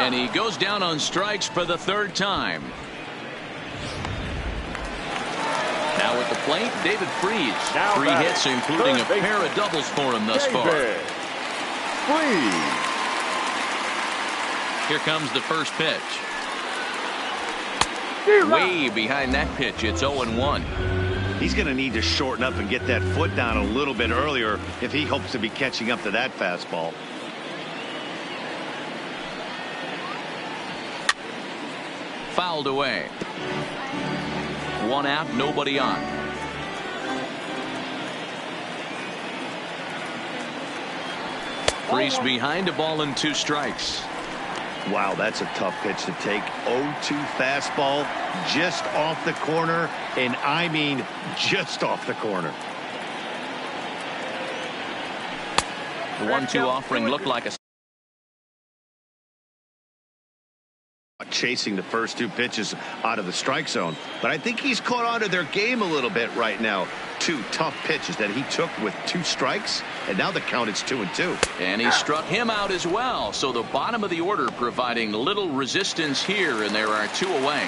And he goes down on strikes for the third time. Now at the plate, David Freese. Now 3 hits, including a pair of doubles for him thus far. Freese. Here comes the first pitch. Way behind that pitch. It's 0-1. He's going to need to shorten up and get that foot down a little bit earlier if he hopes to be catching up to that fastball. Fouled away. 1 out, nobody on. Freese behind, a ball and 2 strikes. Wow, that's a tough pitch to take. 0-2 fastball just off the corner, and I mean just off the corner. The 1-2 offering looked like a chasing the first 2 pitches out of the strike zone, but I think he's caught on to their game a little bit right now. 2 tough pitches that he took with 2 strikes, and now the count is 2-2. And he struck him out as well. So the bottom of the order providing little resistance here, and there are 2 away.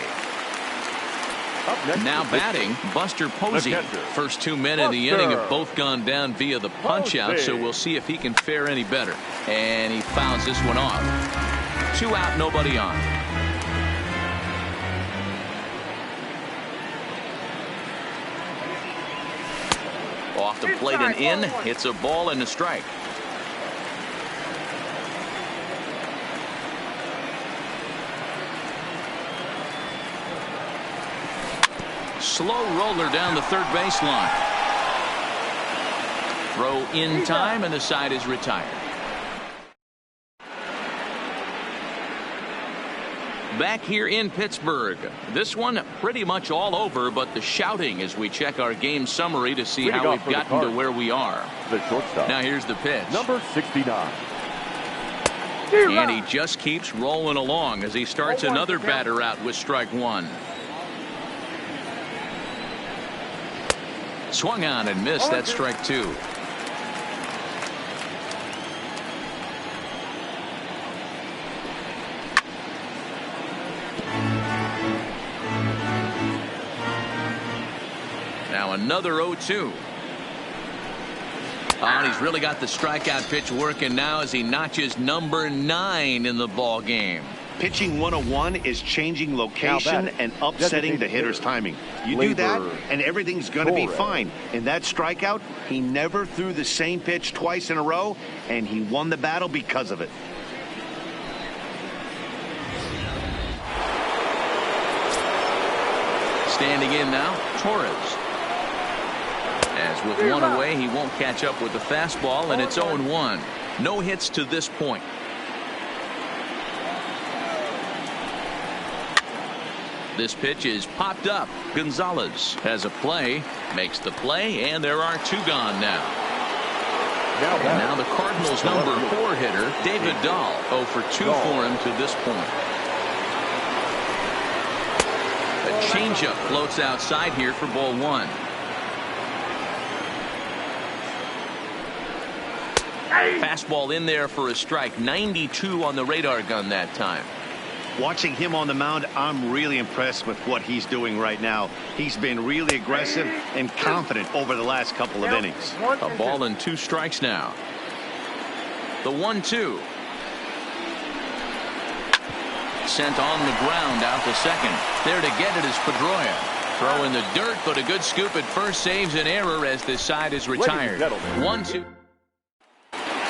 Now batting, Buster Posey. First 2 men in the inning have both gone down via the punch out, so we'll see if he can fare any better. And he fouls this one off. 2 out, nobody on. Off the plate and in. It's a ball and a strike. Slow roller down the third baseline. Throw in time, and the side is retired. Back here in Pittsburgh. This one pretty much all over, but the shouting as we check our game summary to see how we've gotten to where we are. The shortstop. Now here's the pitch. Number 69. And he just keeps rolling along as he starts another batter out with strike 1. Swung on and missed. That's strike 2. Now another 0-2. And he's really got the strikeout pitch working now as he notches number 9 in the ball game. Pitching 101 is changing location and upsetting the hitter's timing. You do that, and everything's going to be fine. In that strikeout, he never threw the same pitch twice in a row, and he won the battle because of it. Standing in now, Torres. As with 1 away, he won't catch up with the fastball, and it's 0-1. No hits to this point. This pitch is popped up. Gonzalez has a play, makes the play, and there are 2 gone now. And now the Cardinals' number 4 hitter, David Dahl, 0 for 2 for him to this point. A changeup floats outside here for ball 1. Fastball in there for a strike. 92 on the radar gun that time. Watching him on the mound, I'm really impressed with what he's doing right now. He's been really aggressive and confident over the last couple of innings. A ball and 2 strikes now. The 1-2. Sent on the ground out to second. There to get it is Pedroia. Throw in the dirt, but a good scoop at first saves an error as this side is retired. 1-2.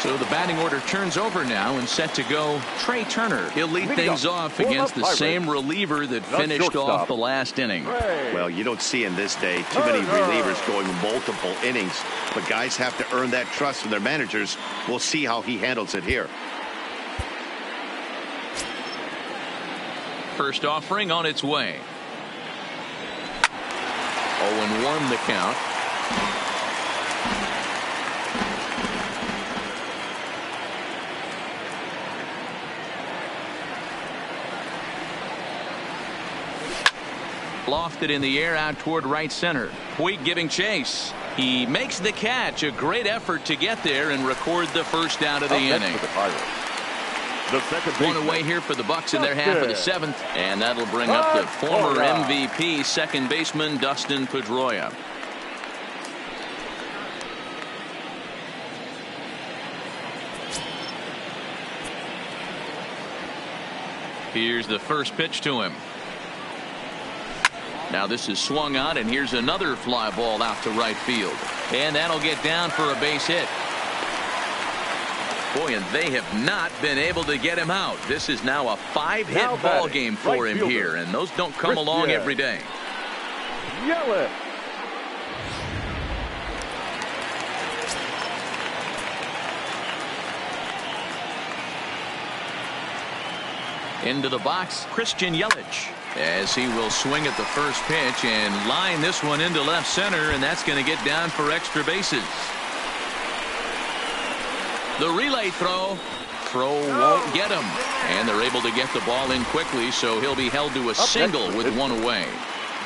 So the batting order turns over now and set to go Trey Turner. He'll lead things off against the same reliever that finished off the last inning. Well, you don't see in this day too many relievers going multiple innings, but guys have to earn that trust from their managers. We'll see how he handles it here. First offering on its way. 0-1 the count. Lofted in the air out toward right center. Puig giving chase. He makes the catch. A great effort to get there and record the first out of the inning. One away here for the Bucks in their half of the seventh, and that'll bring up the former MVP second baseman Dustin Pedroia. Here's the first pitch to him. Now this is swung on, and here's another fly ball out to right field, and that'll get down for a base hit. Boy, and they have not been able to get him out. This is now a 5-hit ball game for him here, and those don't come along every day. Yelich. Into the box, Christian Yelich, as he will swing at the first pitch and line this one into left center, and that's going to get down for extra bases. The relay throw won't get him, and they're able to get the ball in quickly, so he'll be held to a single with one away.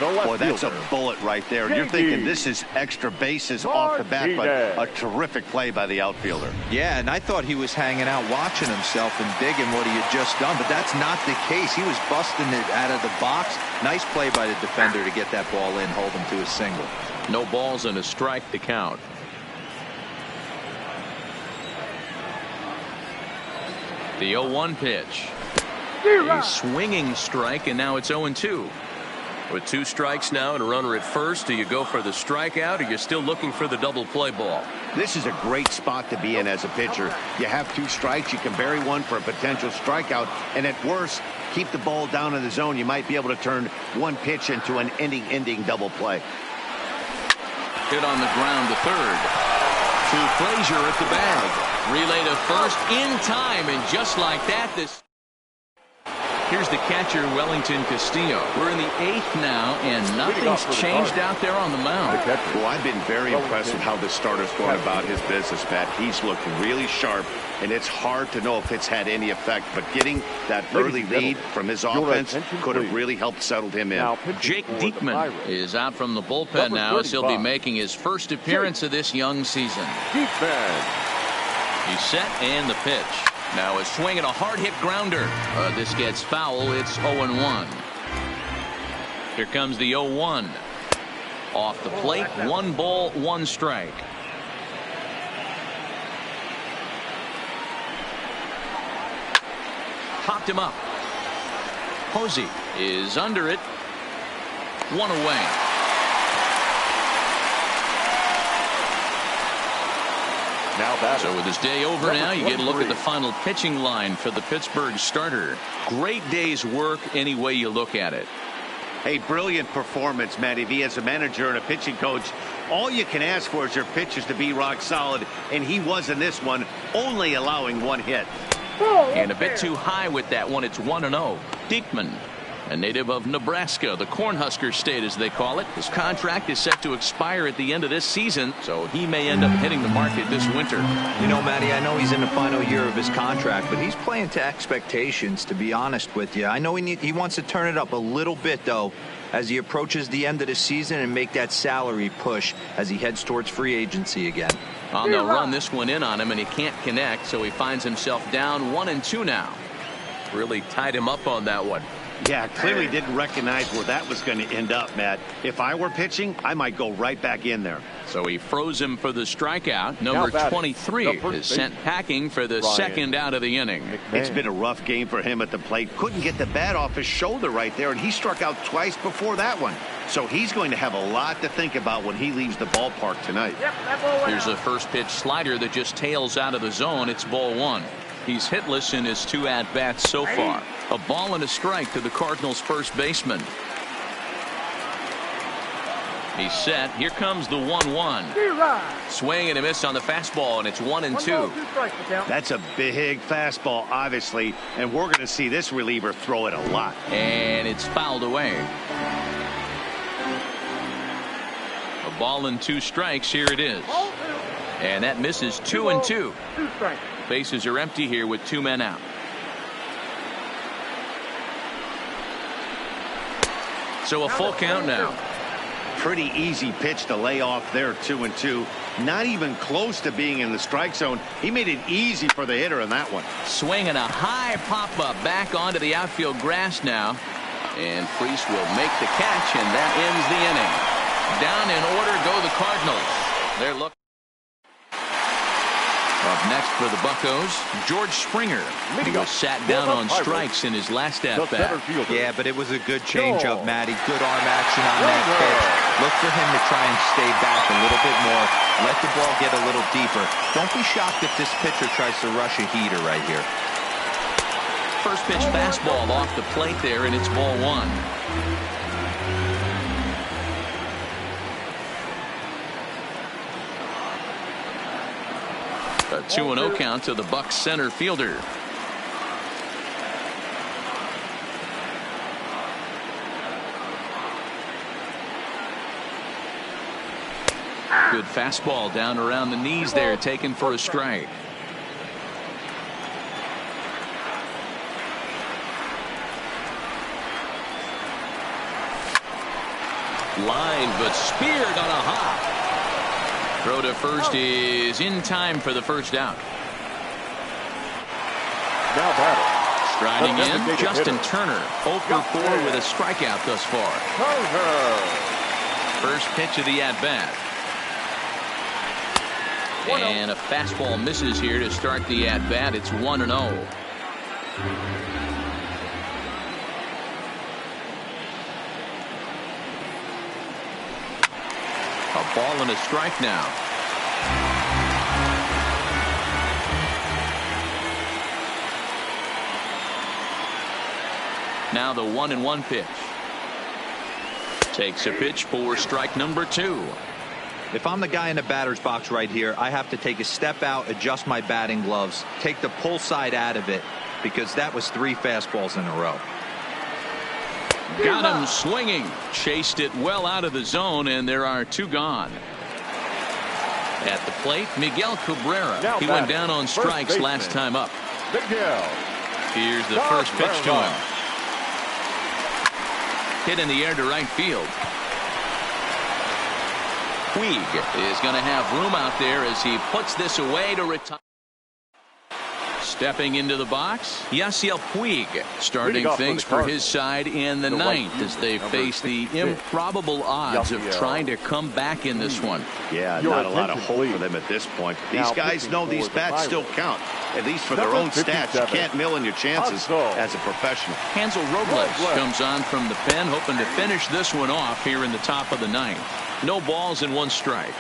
Boy, that's a bullet right there. You're thinking this is extra bases off the bat, but a terrific play by the outfielder. Yeah, and I thought he was hanging out watching himself and digging what he had just done, but that's not the case. He was busting it out of the box. Nice play by the defender to get that ball in, hold him to a single. No balls and a strike to count. The 0-1 pitch. A swinging strike, and now it's 0-2. With 2 strikes now and a runner at first, do you go for the strikeout, or you're still looking for the double play ball? This is a great spot to be in as a pitcher. You have 2 strikes, you can bury one for a potential strikeout, and at worst, keep the ball down in the zone. You might be able to turn one pitch into an ending double play. Hit on the ground to third. To Frazier at the bag. Relay to first in time, and just like that, this... Here's the catcher, Wellington Castillo. We're in the 8th now, and nothing's changed out there on the mound. Well, I've been very impressed with how this starter's going about his business, Pat. He's looked really sharp, and it's hard to know if it's had any effect, but getting that early lead from his offense could have really helped settle him in. Jake Diekman is out from the bullpen now, as he'll be making his first appearance of this young season. He's set, and the pitch. Now a swing and a hard-hit grounder. This gets foul. It's 0-1. Here comes the 0-1. Off the plate, 1 ball, 1 strike. Popped him up. Posey is under it. 1 away. So with his day over now, you get a look at the final pitching line for the Pittsburgh starter. Great day's work any way you look at it. A brilliant performance, Matty V. As a manager and a pitching coach, all you can ask for is your pitchers to be rock solid, and he was in this one, only allowing 1 hit. And a bit too high with that one. It's 1-0. Diekman, a native of Nebraska, the Cornhusker State as they call it. His contract is set to expire at the end of this season, so he may end up hitting the market this winter. You know, Matty, I know he's in the final year of his contract, but he's playing to expectations, to be honest with you. I know he wants to turn it up a little bit, though, as he approaches the end of the season and make that salary push as he heads towards free agency again. They'll run this one in on him, and he can't connect, so he finds himself down 1-2 now. Really tied him up on that one. Yeah, clearly didn't recognize where that was going to end up, Matt. If I were pitching, I might go right back in there. So he froze him for the strikeout. Number 23 is sent packing for the second out of the inning. It's been a rough game for him at the plate. Couldn't get the bat off his shoulder right there, and he struck out twice before that one. So he's going to have a lot to think about when he leaves the ballpark tonight. Here's a first pitch slider that just tails out of the zone. It's ball 1. He's hitless in his 2 at-bats so far. A ball and a strike to the Cardinals' first baseman. He's set. Here comes the 1-1. Swing and a miss on the fastball, and it's 1-2. That's a big fastball, obviously, and we're going to see this reliever throw it a lot. And it's fouled away. A ball and 2 strikes. Here it is. And that misses 2-2. Bases are empty here with 2 men out. So a full count now. Pretty easy pitch to lay off there, 2-2. Not even close to being in the strike zone. He made it easy for the hitter in that one. Swinging a high pop-up back onto the outfield grass now. And Priest will make the catch, and that ends the inning. Down in order go the Cardinals. They're looking. Up next for the Buccos, George Springer, who was sat down on strikes in his last at-bat. Yeah, but it was a good changeup, Matty. Good arm action on that pitch. Look for him to try and stay back a little bit more. Let the ball get a little deeper. Don't be shocked if this pitcher tries to rush a heater right here. First pitch fastball off the plate there, and it's ball one. A 2-0 count to the Bucs center fielder. Good fastball down around the knees there, taken for a strike. Line, but speared on a hop. Throw to first is in time for the first out. Now batting. Striding in, Justin Turner. 0 for 4 with a strikeout thus far. First pitch of the at-bat. And a fastball misses here to start the at-bat. It's 1-0. A ball and a strike now. Now the 1-1 pitch. Takes a pitch for strike number 2. If I'm the guy in the batter's box right here, I have to take a step out, adjust my batting gloves, take the pull side out of it, because that was 3 fastballs in a row. Got him swinging. Chased it well out of the zone, and there are 2 gone. At the plate, Miguel Cabrera. He went down on strikes last time up. Here's the first pitch to him. Hit in the air to right field. Puig is going to have room out there as he puts this away to retire. Stepping into the box, Yasiel Puig starting things for his side in the 9th as they face the improbable odds of trying to come back in this one. Yeah, not a lot of hope for them at this point. These guys know these bats still count, at least for their own stats. You can't mill in your chances as a professional. Hansel Robles comes on from the pen, hoping to finish this one off here in the top of the 9th. No balls and 1 strike.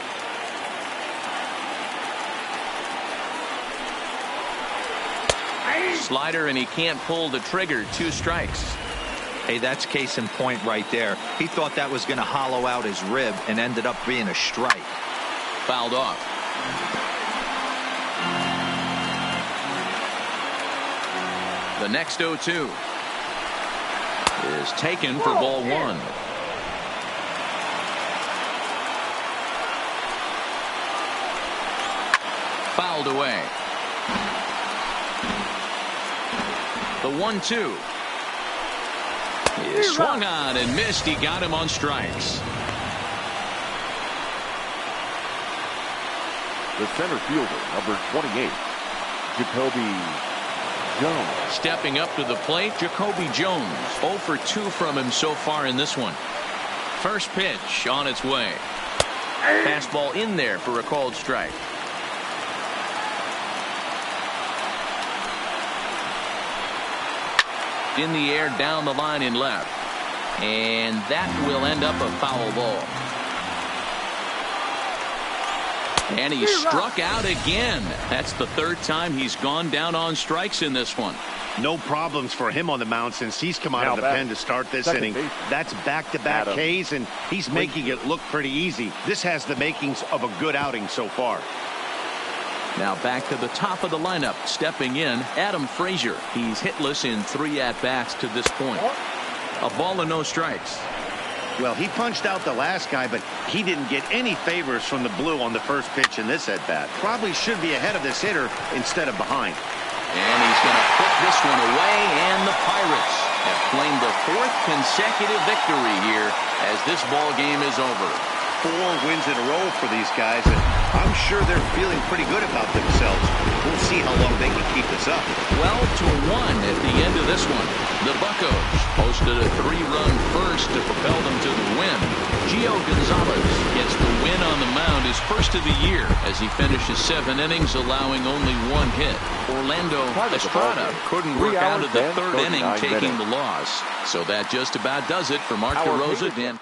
Slider, and he can't pull the trigger. 2 strikes. Hey, that's case in point right there. He thought that was going to hollow out his rib and ended up being a strike. Fouled off. The next 0-2 is taken for ball 1. Fouled away. The 1-2 is swung on and missed. He got him on strikes. The center fielder, number 28, Jacoby Jones. Stepping up to the plate, Jacoby Jones. 0 for 2 from him so far in this one. First pitch on its way. Fastball in there for a called strike. In the air, down the line in left. And that will end up a foul ball. And he struck out again. That's the 3rd time he's gone down on strikes in this one. No problems for him on the mound since he's come out of the pen to start this inning. That's back-to-back Ks, and he's making it look pretty easy. This has the makings of a good outing so far. Now back to the top of the lineup. Stepping in, Adam Frazier. He's hitless in 3 at-bats to this point. A ball and no strikes. Well, he punched out the last guy, but he didn't get any favors from the blue on the first pitch in this at-bat. Probably should be ahead of this hitter instead of behind. And he's going to put this one away, and the Pirates have claimed the the fourth consecutive victory here as this ball game is over. 4 wins in a row for these guys, and I'm sure they're feeling pretty good about themselves. We'll see how long they can keep this up. 12-1 at the end of this one. The Buccos posted a 3-run first to propel them to the win. Gio Gonzalez gets the win on the mound, his first of the year, as he finishes 7 innings, allowing only 1 hit. Orlando Estrada couldn't work out of the 3rd inning, taking the loss. So that just about does it for Mark DeRosa. Dan.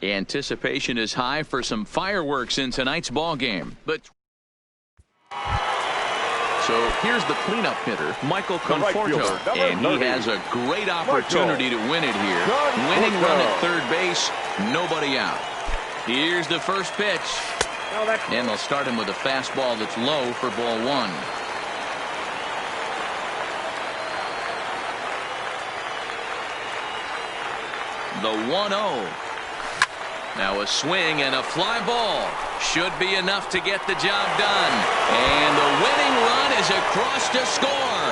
Anticipation is high for some fireworks in tonight's ball game. But so here's the cleanup hitter, Michael Conforto, and he has a great opportunity to win it here. Winning run at third base, nobody out. Here's the first pitch, and they'll start him with a fastball that's low for ball 1. The 1-0. Now a swing and a fly ball. Should be enough to get the job done. And the winning run is across to score.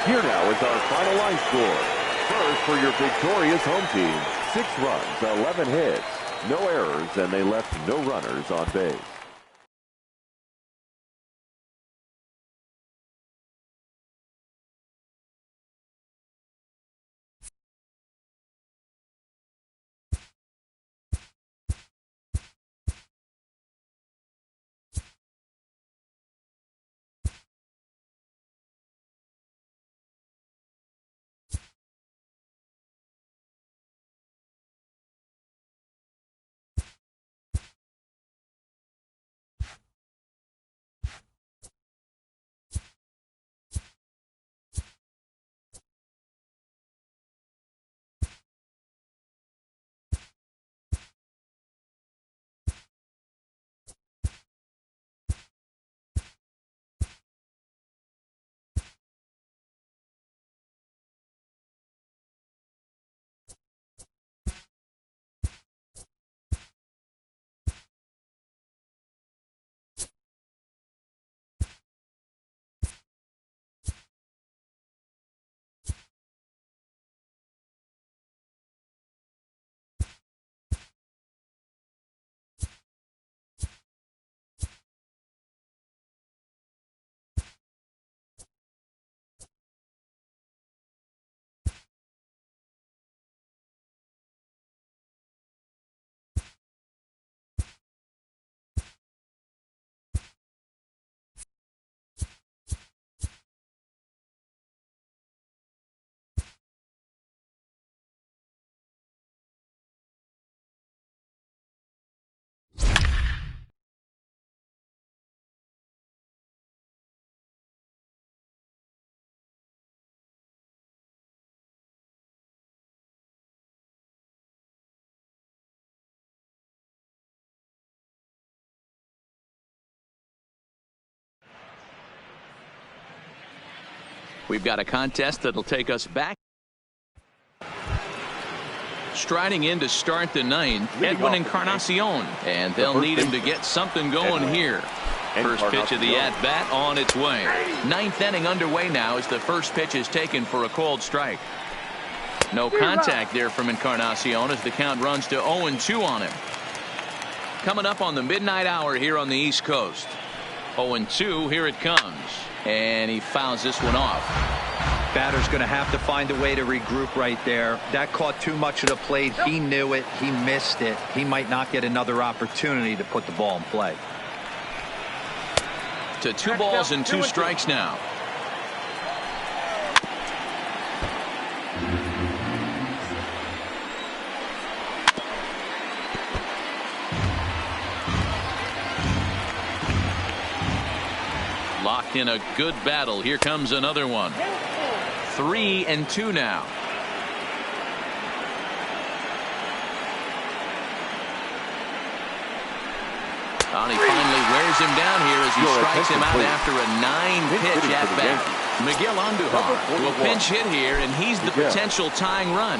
Here now is our final line score. First for your victorious home team. 6 runs, 11 hits, no errors, and they left no runners on base. We've got a contest that'll take us back. Striding in to start the ninth, Edwin Encarnacion, and they'll need him to get something going here. First pitch of the at-bat on its way. Ninth inning underway now as the first pitch is taken for a called strike. No contact there from Encarnacion as the count runs to 0-2 on him. Coming up on the midnight hour here on the East Coast. 0-2, here it comes. And he fouls this one off. Batter's going to have to find a way to regroup right there. That caught too much of the plate. He knew it. He missed it. He might not get another opportunity to put the ball in play. To 2 balls and 2 strikes now. Locked in a good battle. Here comes another one. 3-2 now. And he finally wears him down here as he strikes him out after a 9-pitch at-bat. Miguel Andujar will pinch hit here, and he's the potential tying run.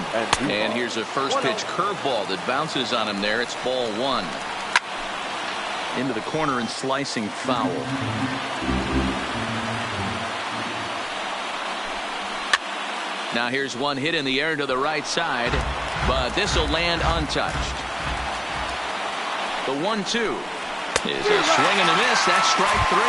And here's a first-pitch curveball that bounces on him there. It's ball 1. Into the corner and slicing foul. Now here's one hit in the air to the right side, but this will land untouched. The 1-2 is a swing and a miss. That's strike 3.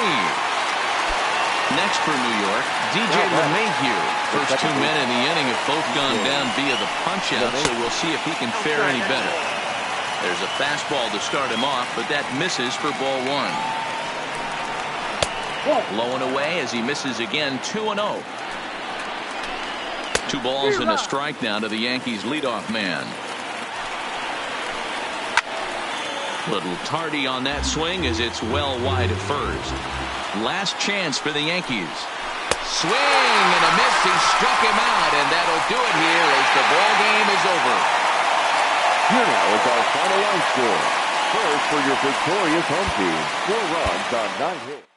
Next for New York, DJ LeMahieu. First 2 men in the inning have both gone down via the punch-out, so we'll see if he can fare any better. There's a fastball to start him off, but that misses for ball 1. Low and away as he misses again. 2-0. 2 balls and a strike now to the Yankees leadoff man. Little tardy on that swing as it's well wide of first. Last chance for the Yankees. Swing and a miss. He struck him out, and that'll do it here as the ball game is over. Here now is our final line score. First for your victorious home team. 4 runs on 9 hits.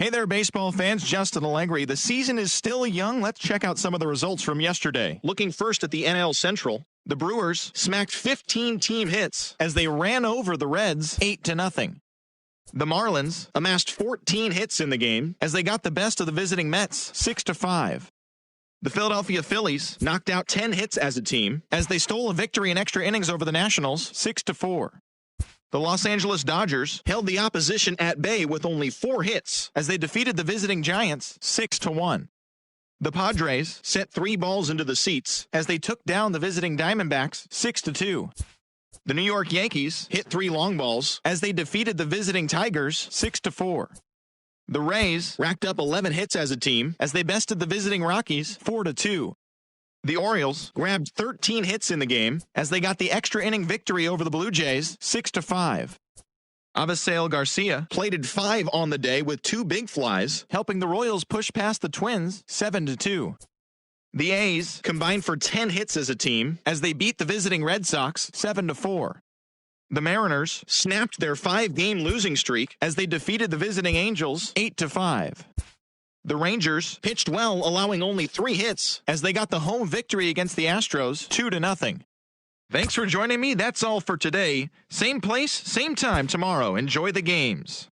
Hey there, baseball fans. Justin Allegri. The season is still young. Let's check out some of the results from yesterday. Looking first at the NL Central, the Brewers smacked 15 team hits as they ran over the Reds 8-0. The Marlins amassed 14 hits in the game as they got the best of the visiting Mets 6-5. The Philadelphia Phillies knocked out 10 hits as a team as they stole a victory in extra innings over the Nationals 6-4. The Los Angeles Dodgers held the opposition at bay with only 4 hits as they defeated the visiting Giants 6-1. The Padres sent 3 balls into the seats as they took down the visiting Diamondbacks 6-2. The New York Yankees hit 3 long balls as they defeated the visiting Tigers 6-4. The Rays racked up 11 hits as a team as they bested the visiting Rockies 4-2. The Orioles grabbed 13 hits in the game as they got the extra inning victory over the Blue Jays 6-5. Avisail Garcia plated 5 on the day with 2 big flies, helping the Royals push past the Twins 7-2. The A's combined for 10 hits as a team as they beat the visiting Red Sox 7-4. The Mariners snapped their 5-game losing streak as they defeated the visiting Angels 8-5. The Rangers pitched well, allowing only 3 hits as they got the home victory against the Astros 2-0. Thanks for joining me. That's all for today. Same place, same time tomorrow. Enjoy the games.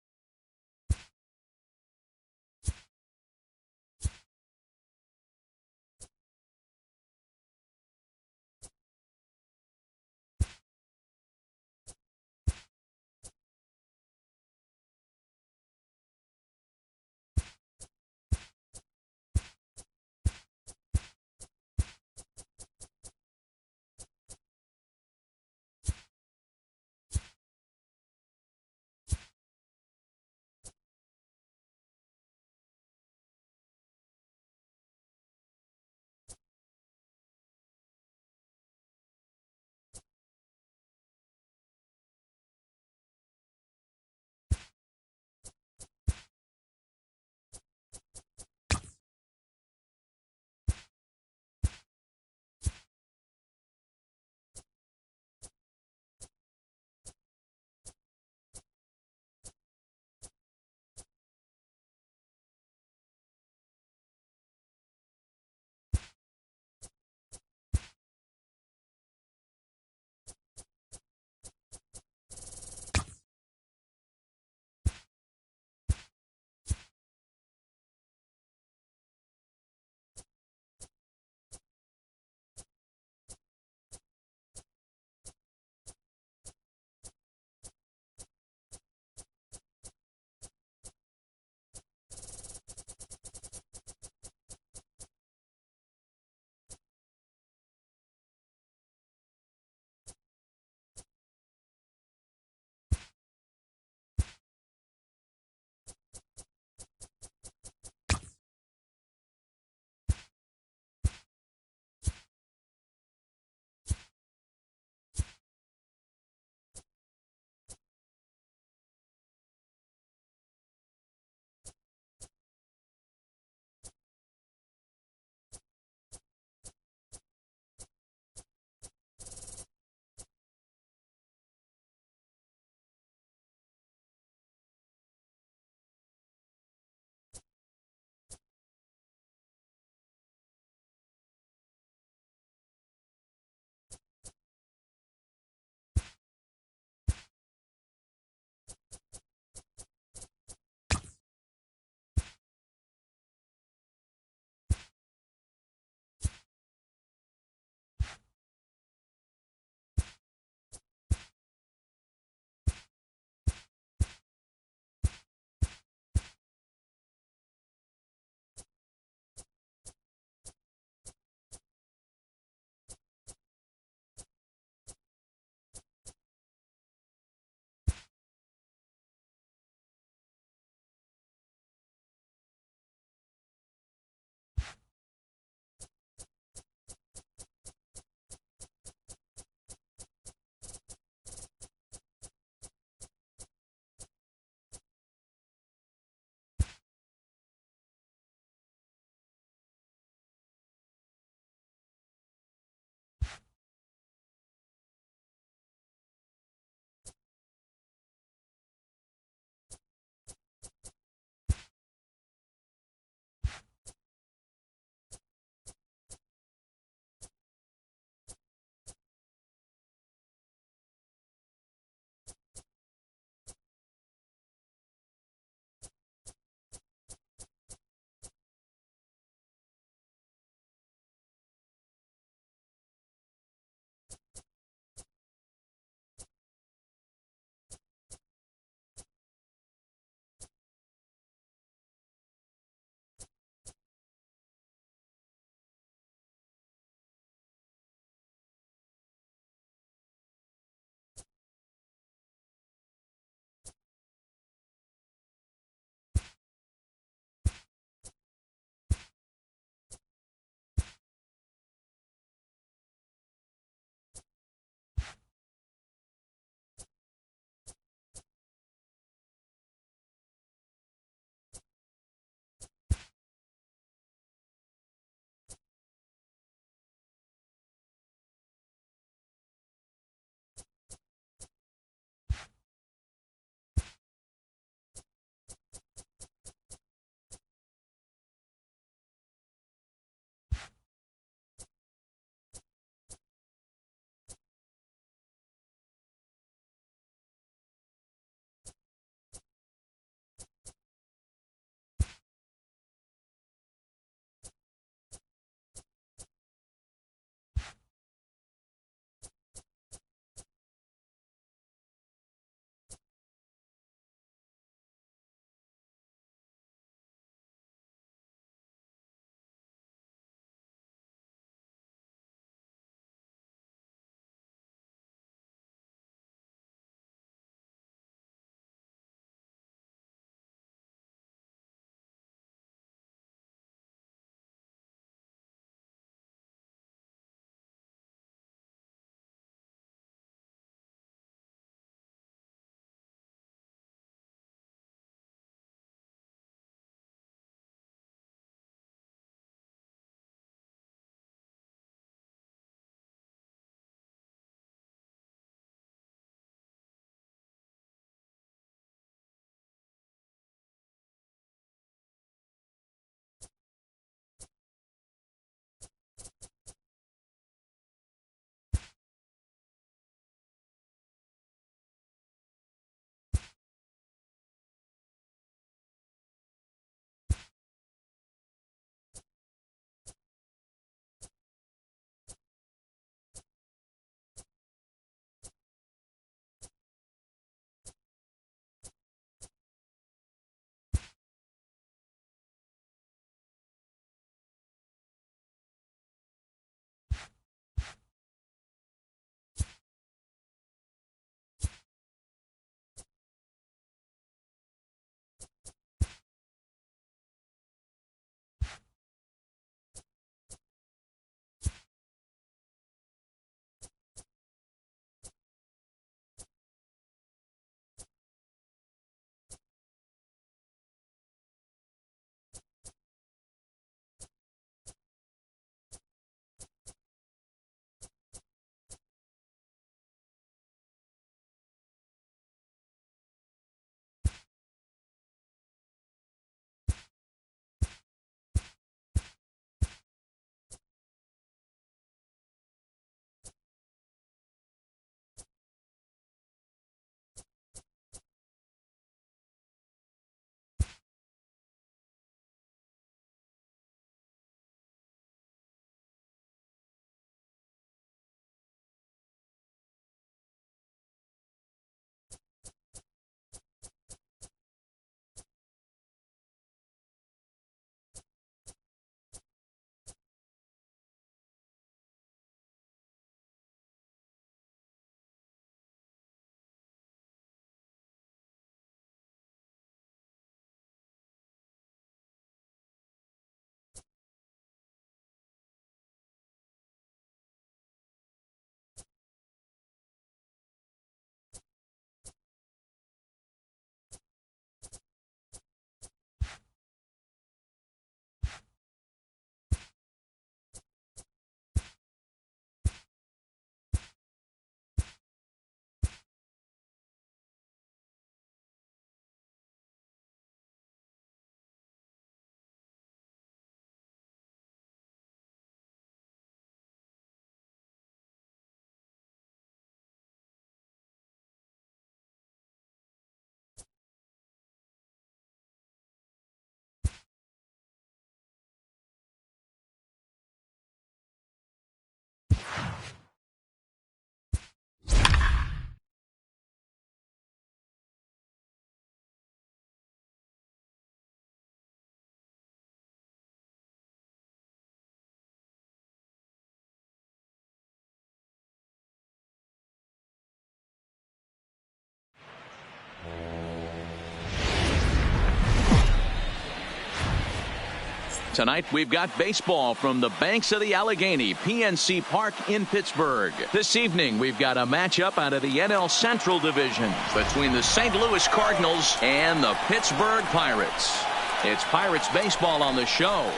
Tonight, we've got baseball from the banks of the Allegheny, PNC Park in Pittsburgh. This evening, we've got a matchup out of the NL Central Division between the St. Louis Cardinals and the Pittsburgh Pirates. It's Pirates baseball on the show.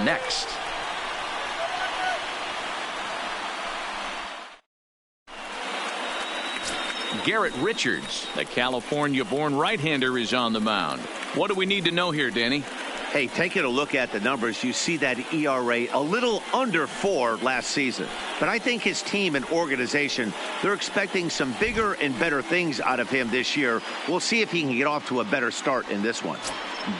Next. Garrett Richards, the California-born right-hander, is on the mound. What do we need to know here, Danny? Hey, taking a look at the numbers, you see that ERA a little under 4 last season. But I think his team and organization, they're expecting some bigger and better things out of him this year. We'll see if he can get off to a better start in this one.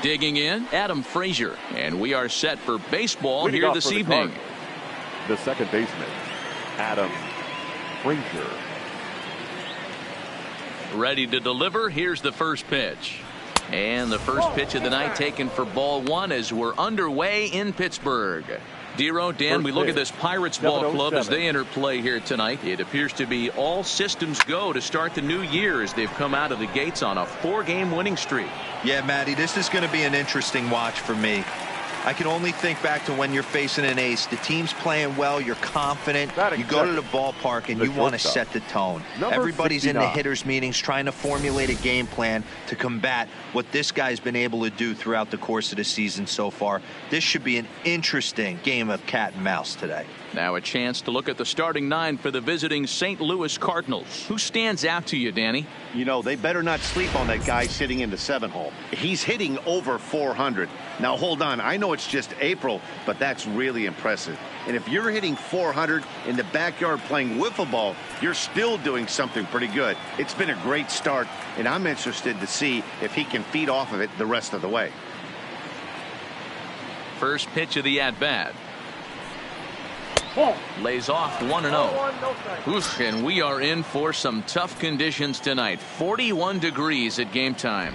Digging in, Adam Frazier. And we are set for baseball here this evening. The second baseman, Adam Frazier. Ready to deliver. Here's the first pitch. And the first pitch of the night taken for ball one as we're underway in Pittsburgh. Dero, Dan, we look at this Pirates ball club as they enter play here tonight. It appears to be all systems go to start the new year as they've come out of the gates on a 4-game winning streak. Yeah, Matty, this is going to be an interesting watch for me. I can only think back to when you're facing an ace. The team's playing well. You're confident. You go to the ballpark and you want to set the tone. Everybody's in the hitters' meetings trying to formulate a game plan to combat what this guy's been able to do throughout the course of the season so far. This should be an interesting game of cat and mouse today. Now a chance to look at the starting 9 for the visiting St. Louis Cardinals. Who stands out to you, Danny? You know, they better not sleep on that guy sitting in the 7-hole. He's hitting over 400. Now, hold on. I know it's just April, but that's really impressive. And if you're hitting 400 in the backyard playing wiffle ball, you're still doing something pretty good. It's been a great start, and I'm interested to see if he can feed off of it the rest of the way. First pitch of the at-bat. Lays off 1-0. Oof, and we are in for some tough conditions tonight. 41 degrees at game time.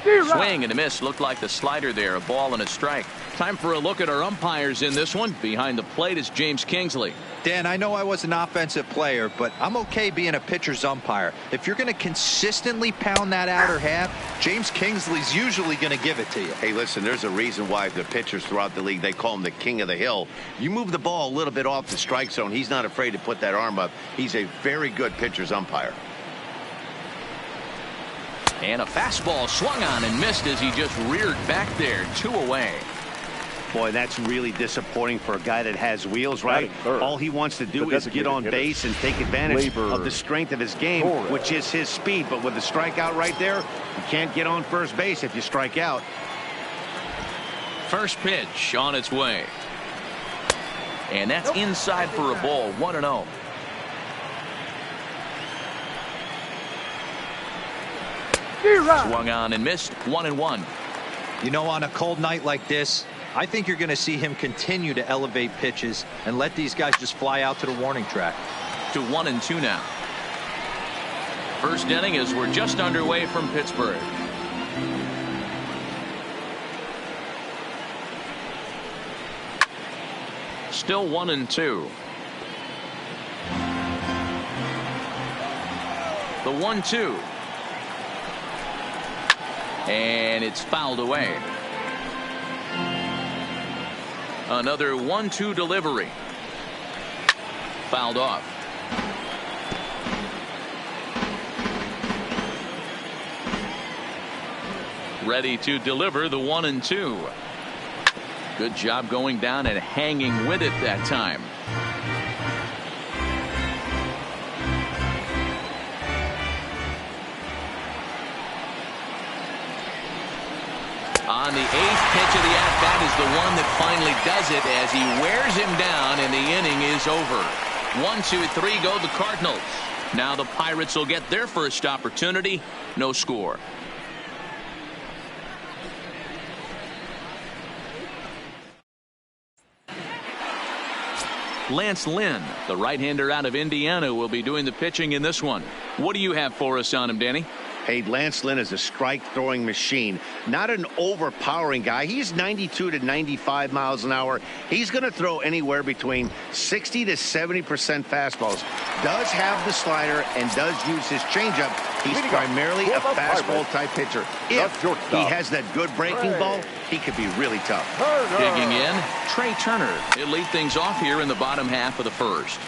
Swing and a miss. Looked like the slider there. A ball and a strike. Time for a look at our umpires in this one. Behind the plate is James Kingsley. Dan, I know I was an offensive player, but I'm okay being a pitcher's umpire. If you're going to consistently pound that outer half, James Kingsley's usually going to give it to you. Hey, listen, there's a reason why the pitchers throughout the league, they call him the king of the hill. You move the ball a little bit off the strike zone, he's not afraid to put that arm up. He's a very good pitcher's umpire. And a fastball swung on and missed as he just reared back there. 2 away. Boy, that's really disappointing for a guy that has wheels, right? All he wants to do is get on base and take advantage of the strength of his game, which is his speed. But with the strikeout right there, you can't get on first base if you strike out. First pitch on its way. And that's inside for a ball. 1-0. Swung on and missed. 1-1. You know, on a cold night like this, I think you're going to see him continue to elevate pitches and let these guys just fly out to the warning track. To 1-2 now. First inning as we're just underway from Pittsburgh. Still 1-2. The 1-2. And it's fouled away. Another 1-2 delivery. Fouled off. Ready to deliver the 1-2. Good job going down and hanging with it that time. On the 8th pitch of the at-bat is the one that finally does it as he wears him down and the inning is over. 1-2-3 go the Cardinals. Now the Pirates will get their first opportunity. No score. Lance Lynn, the right-hander out of Indiana, will be doing the pitching in this one. What do you have for us on him, Danny? Hey, Lance Lynn is a strike-throwing machine, not an overpowering guy. He's 92 to 95 miles an hour. He's going to throw anywhere between 60 to 70% fastballs. Does have the slider and does use his changeup. He's primarily a fastball-type pitcher. If he has that good breaking ball, he could be really tough. Digging in, Trey Turner. He'll lead things off here in the bottom half of the first.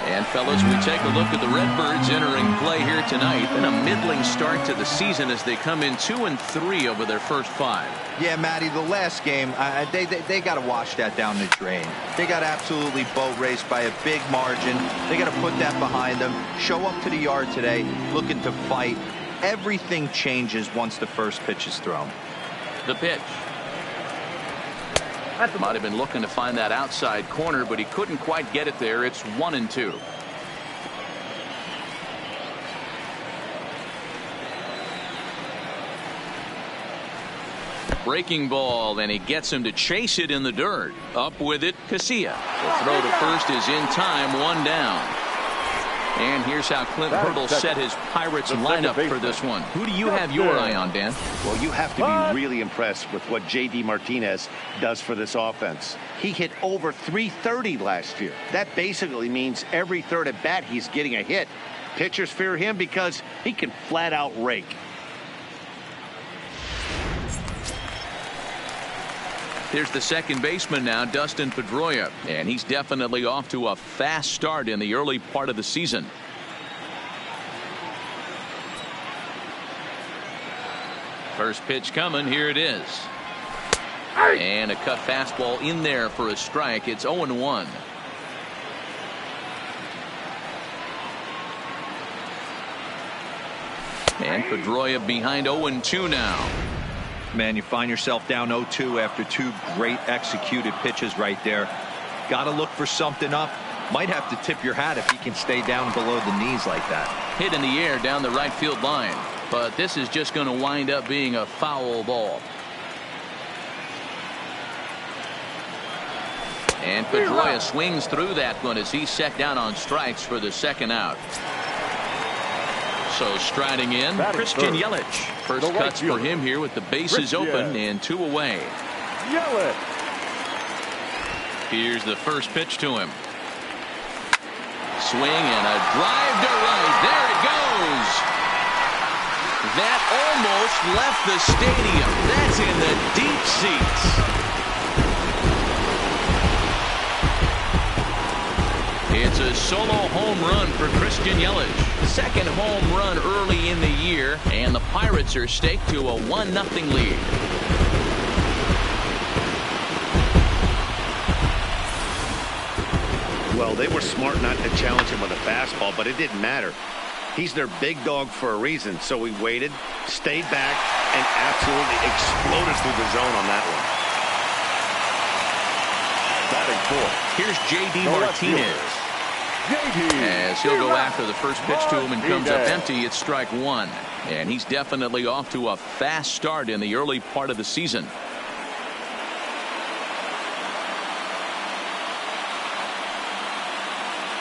And, fellas, we take a look at the Redbirds entering play here tonight. And a middling start to the season as they come in 2-3 over their first 5. Yeah, Matty, the last game, they got to wash that down the drain. They got absolutely boat raced by a big margin. They got to put that behind them. Show up to the yard today looking to fight. Everything changes once the first pitch is thrown. The pitch. Might have been looking to find that outside corner, but he couldn't quite get it there. It's 1-2. Breaking ball, and he gets him to chase it in the dirt. Up with it, Casilla. The throw to first is in time, 1 down. And here's how Clint Hurdle set his Pirates lineup for this one. Who do you have your eye on, Dan? Well, you have to be really impressed with what J.D. Martinez does for this offense. He hit over .330 last year. That basically means every third at bat he's getting a hit. Pitchers fear him because he can flat out rake. Here's the second baseman now, Dustin Pedroia, and he's definitely off to a fast start in the early part of the season. First pitch coming, here it is. And a cut fastball in there for a strike. It's 0-1. And Pedroia behind 0-2 now. Man, you find yourself down 0-2 after 2 great executed pitches right there. Got to look for something up. Might have to tip your hat if he can stay down below the knees like that. Hit in the air down the right field line. But this is just going to wind up being a foul ball. And Pedroia swings through that one as he's set down on strikes for the second out. So striding in, Christian Yelich. First cuts for him here with the bases open and 2 away. Yelich. Here's the first pitch to him. Swing and a drive to right. There it goes. That almost left the stadium. That's in the deep seats. It's a solo home run for Christian Yelich. Second home run early in the year, and the Pirates are staked to a 1-0 lead. Well, they were smart not to challenge him with a fastball, but it didn't matter. He's their big dog for a reason, so he waited, stayed back, and absolutely exploded through the zone on that one. Batting 4. Here's J.D. Martinez. As he'll go after the first pitch to him and comes up empty, it's strike 1. And he's definitely off to a fast start in the early part of the season.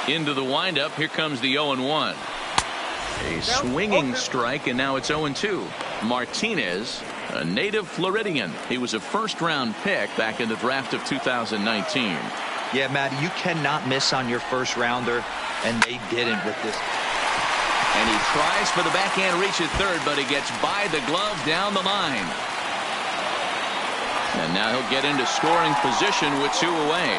Into the windup, here comes the 0-1. A swinging strike, and now it's 0-2. Martinez, a native Floridian. He was a first-round pick back in the draft of 2019. Yeah, Matty, you cannot miss on your first rounder, and they didn't with this. And he tries for the backhand reach at third, but he gets by the glove down the line. And now he'll get into scoring position with 2 away.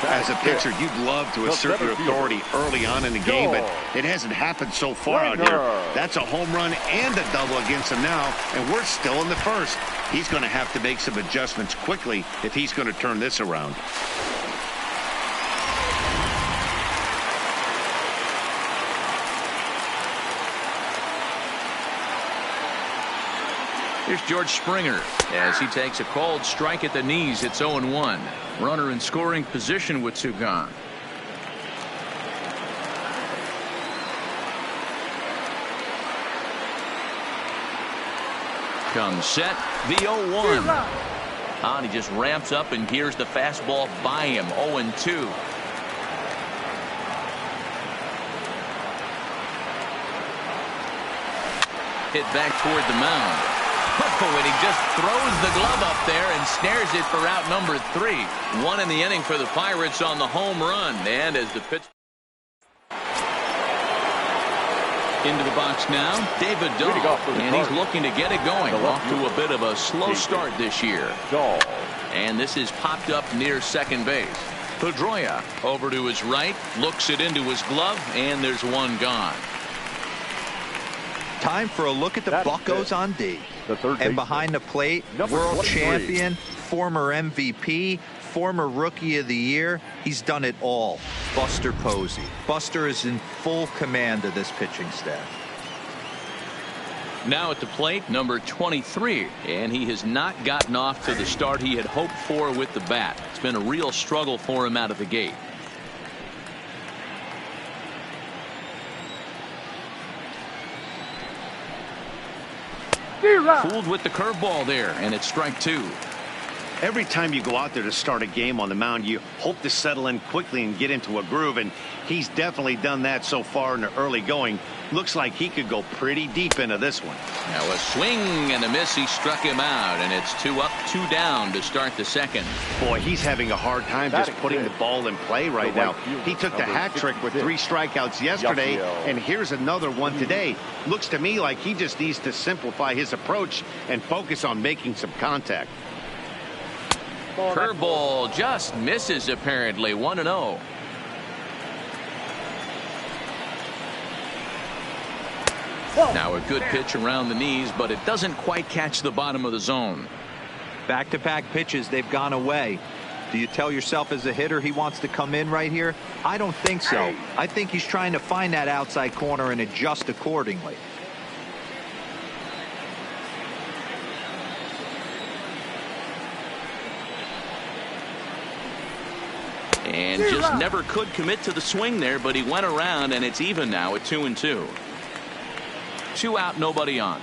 As a pitcher, you'd love to assert your authority early on in the game, but it hasn't happened so far out here. That's a home run and a double against him now, and we're still in the first. He's going to have to make some adjustments quickly if he's going to turn this around. Here's George Springer as he takes a called strike at the knees. It's 0-1. Runner in scoring position with 2 gone. Comes set, the 0-1. And he just ramps up and gears the fastball by him. 0-2. hit back toward the mound. Oh, and he just throws the glove up there and snares it for out number 3. 1 in the inning for the Pirates on the home run. And as the pitch into the box now, David Dahl, and he's looking to get it going. Off to a bit of a slow start this year. And this is popped up near second base. Pedroia over to his right, looks it into his glove, and there's one gone. Time for a look at the Buccos on D. And behind the plate, world champion, former MVP, former Rookie of the Year. He's done it all. Buster Posey. Buster is in full command of this pitching staff. Now at the plate, number 23, and he has not gotten off to the start he had hoped for with the bat. It's been a real struggle for him out of the gate. Fooled with the curveball there, and it's strike 2. Every time you go out there to start a game on the mound, you hope to settle in quickly and get into a groove, and he's definitely done that so far in the early going. Looks like he could go pretty deep into this one. Now a swing and a miss. He struck him out, and it's 2 up, 2 down to start the second. Boy, he's having a hard time just putting the ball in play right now. He took the hat trick with 3 strikeouts yesterday, and here's another one today. Looks to me like he just needs to simplify his approach and focus on making some contact. Curveball just misses apparently. 1-0. Now a good pitch around the knees, but it doesn't quite catch the bottom of the zone. Back-to-back pitches, they've gone away. Do you tell yourself as a hitter he wants to come in right here? I don't think so. I think he's trying to find that outside corner and adjust accordingly. And just never could commit to the swing there, but he went around, and it's even now at 2-2. 2 out, nobody on.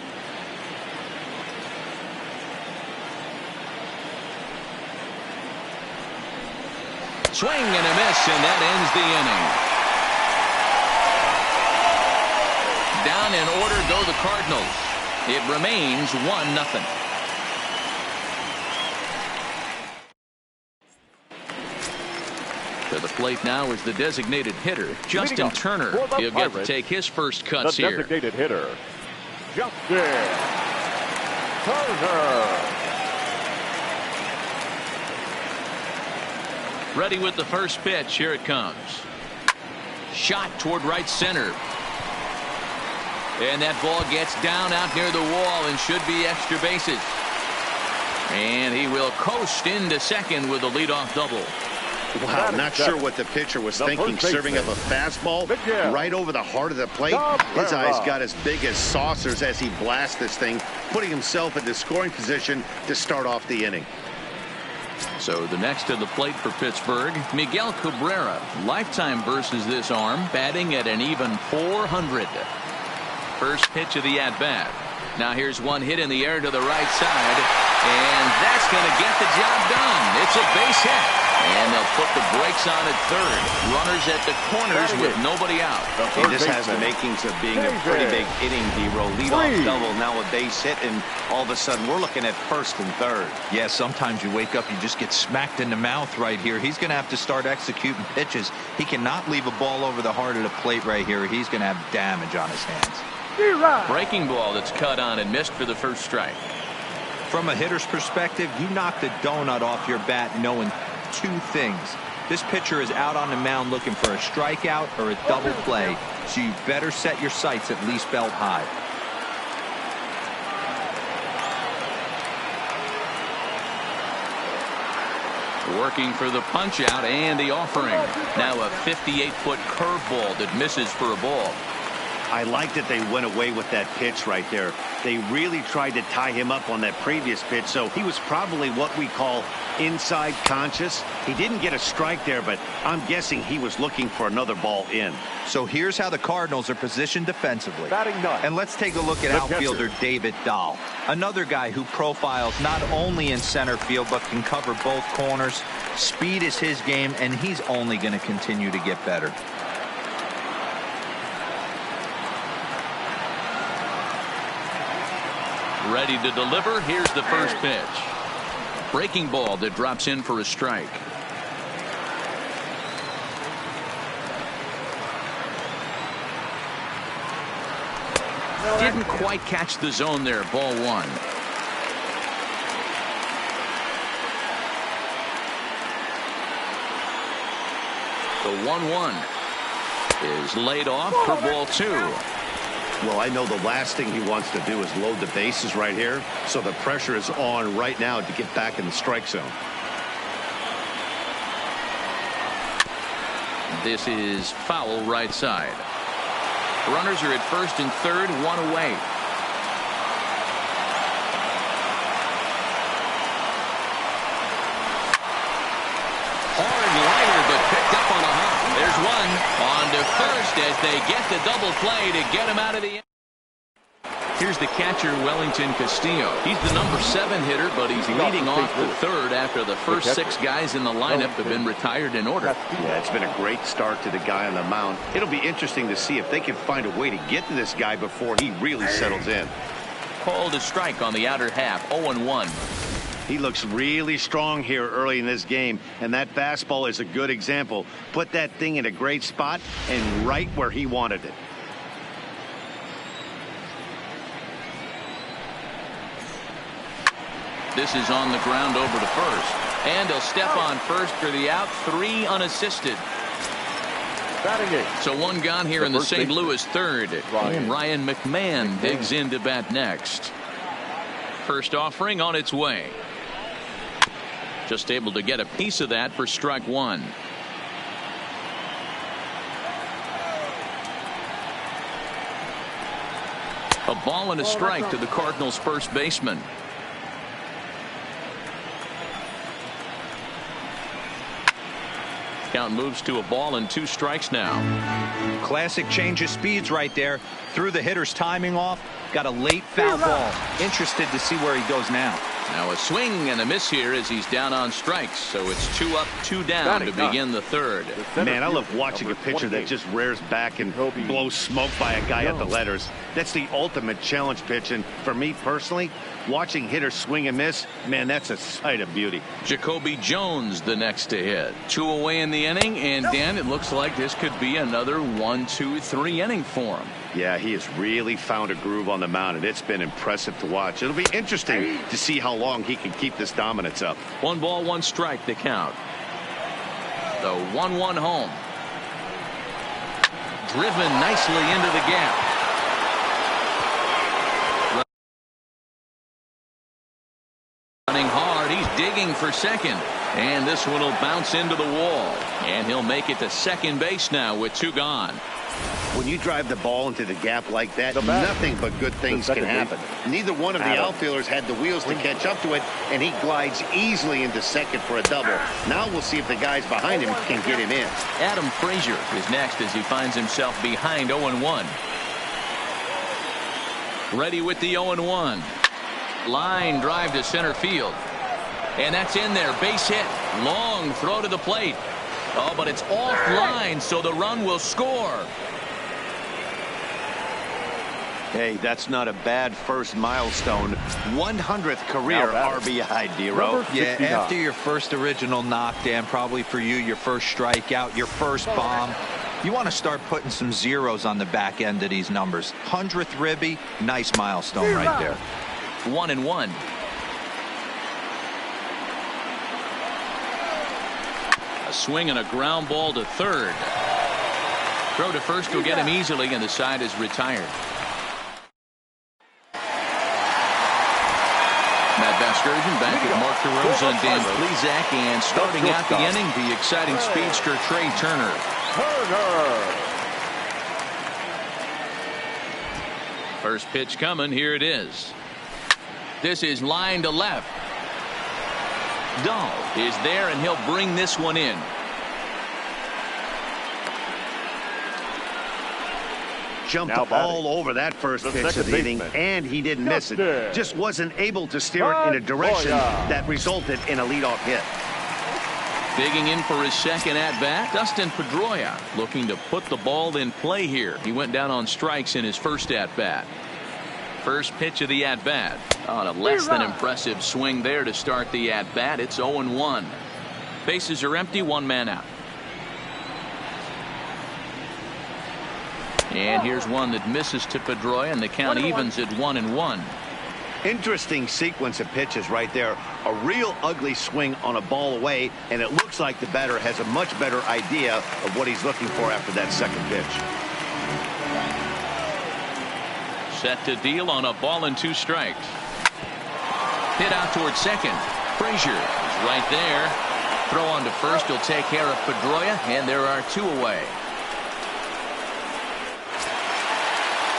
Swing and a miss, and that ends the inning. Down in order go the Cardinals. It remains 1-0. To the plate now is the designated hitter, Justin Turner. He'll get to take his first cuts here. The designated hitter, Justin Turner. Ready with the first pitch. Here it comes. Shot toward right center. And that ball gets down out near the wall and should be extra bases. And he will coast into second with a leadoff double. Wow, not sure what the pitcher was thinking, serving up a fastball right over the heart of the plate. His eyes got as big as saucers as he blasts this thing, putting himself in the scoring position to start off the inning. So the next to the plate for Pittsburgh, Miguel Cabrera. Lifetime versus this arm, batting at an even 400. First pitch of the at-bat. Now here's one hit in the air to the right side, and that's going to get the job done. It's a base hit. And they'll put the brakes on at third. Runners at the corners with nobody out. Okay, this has the makings of being a pretty big inning, D-roll. Leadoff double, now a base hit, and all of a sudden we're looking at first and third. Yeah, sometimes you wake up, you just get smacked in the mouth right here. He's going to have to start executing pitches. He cannot leave a ball over the heart of the plate right here. He's going to have damage on his hands. Breaking ball that's cut on and missed for the first strike. From a hitter's perspective, you knock the donut off your bat knowing 2 things. This pitcher is out on the mound looking for a strikeout or a double play, so you better set your sights at least belt high. Working for the punch out and the offering. Now a 58-foot curveball that misses for a ball. I like that they went away with that pitch right there. They really tried to tie him up on that previous pitch, so he was probably what we call inside conscious. He didn't get a strike there, but I'm guessing he was looking for another ball in. So here's how the Cardinals are positioned defensively. Batting ninth. And let's take a look at outfielder David Dahl. Another guy who profiles not only in center field, but can cover both corners. Speed is his game, and he's only going to continue to get better. Ready to deliver. Here's the first pitch. Breaking ball that drops in for a strike. Didn't quite catch the zone there. Ball one. The 1-1 is laid off for ball two. Well, I know the last thing he wants to do is load the bases right here, so the pressure is on right now to get back in the strike zone. This is foul right side. Runners are at first and third, one away. Hard liner, but picked up on a hop. There's one. On to first as they get the double play to get him out of the end. Here's the catcher, Wellington Castillo. He's the number 7 hitter, but he's leading off the third after the first 6 guys in the lineup have been retired in order. Yeah, it's been a great start to the guy on the mound. It'll be interesting to see if they can find a way to get to this guy before he really settles in. Called a strike on the outer half, 0-1. He looks really strong here early in this game, and that fastball is a good example. Put that thing in a great spot and right where he wanted it. This is on the ground over to first. And he'll step on first for the out. 3 unassisted. So 1 gone here in the St. Louis third. And Ryan McMahon digs in to bat next. First offering on its way. Just able to get a piece of that for strike 1. A ball and a strike to the Cardinals' first baseman. Count moves to a ball and 2 strikes now. Classic change of speeds right there. Threw the hitter's timing off. Got a late foul ball. Interested to see where he goes now. Now a swing and a miss here as he's down on strikes. So it's 2 up, 2 down to begin the third. Man, I love watching a pitcher that just rears back and blows smoke by a guy at the letters. That's the ultimate challenge pitch. And for me personally, watching hitters swing and miss, man, that's a sight of beauty. Jacoby Jones the next to hit. 2 away in the inning. And Dan, it looks like this could be another 1-2-3 inning for him. Yeah, he has really found a groove on the mound, and it's been impressive to watch. It'll be interesting to see how long he can keep this dominance up. 1 ball, 1 strike the count. The 1-1 home. Driven nicely into the gap. Running hard. He's digging for second. And this one will bounce into the wall. And he'll make it to second base now with 2 gone. When you drive the ball into the gap like that, nothing but good things can happen. Neither one of the outfielders had the wheels to catch up to it, and he glides easily into second for a double. Now we'll see if the guys behind him can get him in. Adam Frazier is next as he finds himself behind 0-1. Ready with the 0-1. Line drive to center field. And that's in there. Base hit. Long throw to the plate. Oh, but it's offline, so the run will score. Hey, that's not a bad first milestone. 100th career RBI, Dero. Yeah, after your first original knock, Dan, probably for you, your first strikeout, your first bomb, you want to start putting some zeros on the back end of these numbers. 100th ribby, nice milestone right there. 1-1. Swing and a ground ball to third. Throw to first will get him easily, and the side is retired. Matt Vasgersian back at Mark DeRosa and Dan Plesac, and starting out the inning, the exciting speedster Trey Turner. First pitch coming. Here it is. This is line to left. Dahl is there, and he'll bring this one in. Jumped all over that first pitch of the inning, and he didn't miss it. Just wasn't able to steer it in a direction that resulted in a leadoff hit. Digging in for his second at-bat, Dustin Pedroia looking to put the ball in play here. He went down on strikes in his first at-bat. First pitch of the at-bat. On a less than impressive swing there to start the at-bat. It's 0-1. Bases are empty, one man out. And here's one that misses to Pedroia, and the count evens at 1-1. Interesting sequence of pitches right there. A real ugly swing on a ball away, and it looks like the batter has a much better idea of what he's looking for after that second pitch. Set to deal on a ball and 2 strikes. Hit out towards second. Frazier is right there. Throw on to first. He'll take care of Pedroia, and there are 2 away.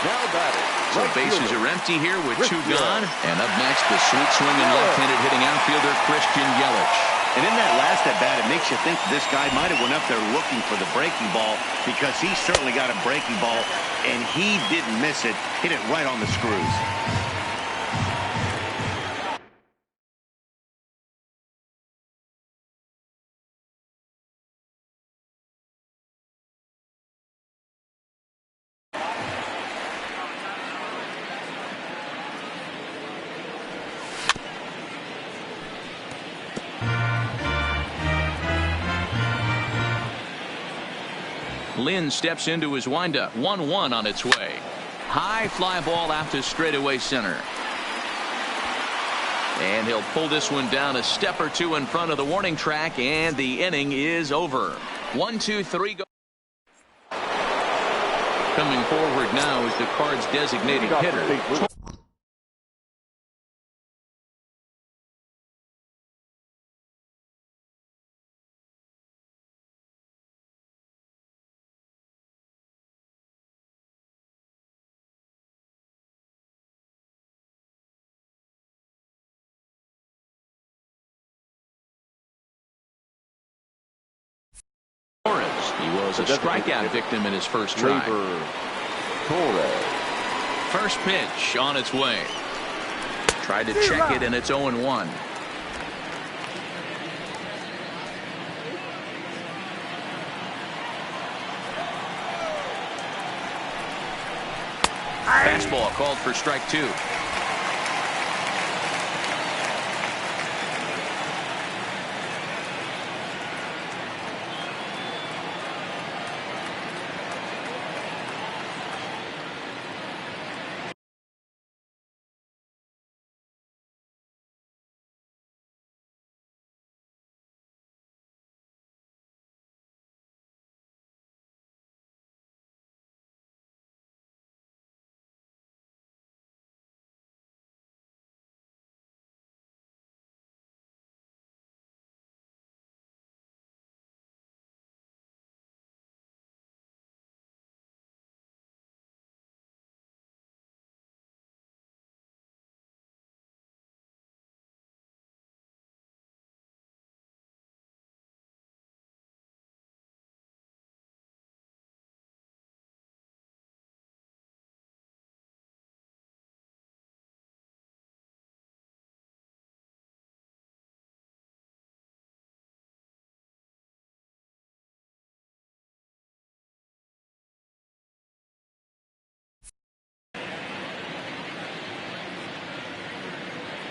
Now batting. So bases are empty here with 2 gone. And up next, the sweet swinging left-handed hitting outfielder Christian Yelich. And in that last at-bat, it makes you think this guy might have went up there looking for the breaking ball, because he certainly got a breaking ball, and he didn't miss it. Hit it right on the screws. Lynn steps into his windup. 1-1 on its way. High fly ball out to straightaway center. And he'll pull this one down a step or 2 in front of the warning track, and the inning is over. 1, 2, 3 go. Coming forward now is the Cards' designated hitter. He was a strikeout victim in his first try. First pitch on its way. Tried to check it, and it's 0-1. Fastball called for strike 2.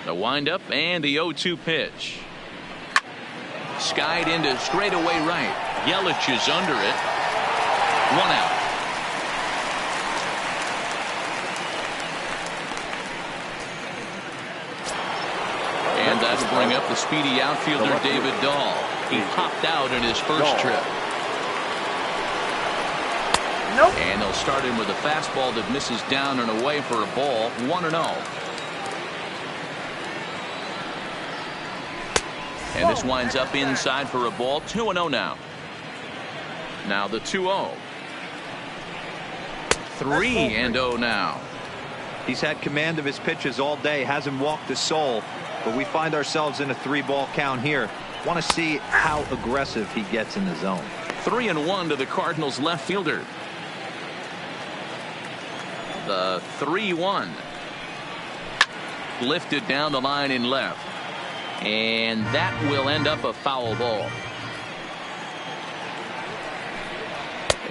The windup and the 0-2 pitch. Skied into straightaway right. Yelich is under it. 1 out. And that'll bring up the speedy outfielder David Dahl. He popped out in his first trip. And they'll start him with a fastball that misses down and away for a ball. 1-0. And this winds up inside for a ball. 2-0 now. Now the 2-0. 3-0 now. He's had command of his pitches all day. Hasn't walked a soul. But we find ourselves in a 3-ball count here. Want to see how aggressive he gets in the zone. 3-1 to the Cardinals left fielder. The 3-1. Lifted down the line in left. And that will end up a foul ball.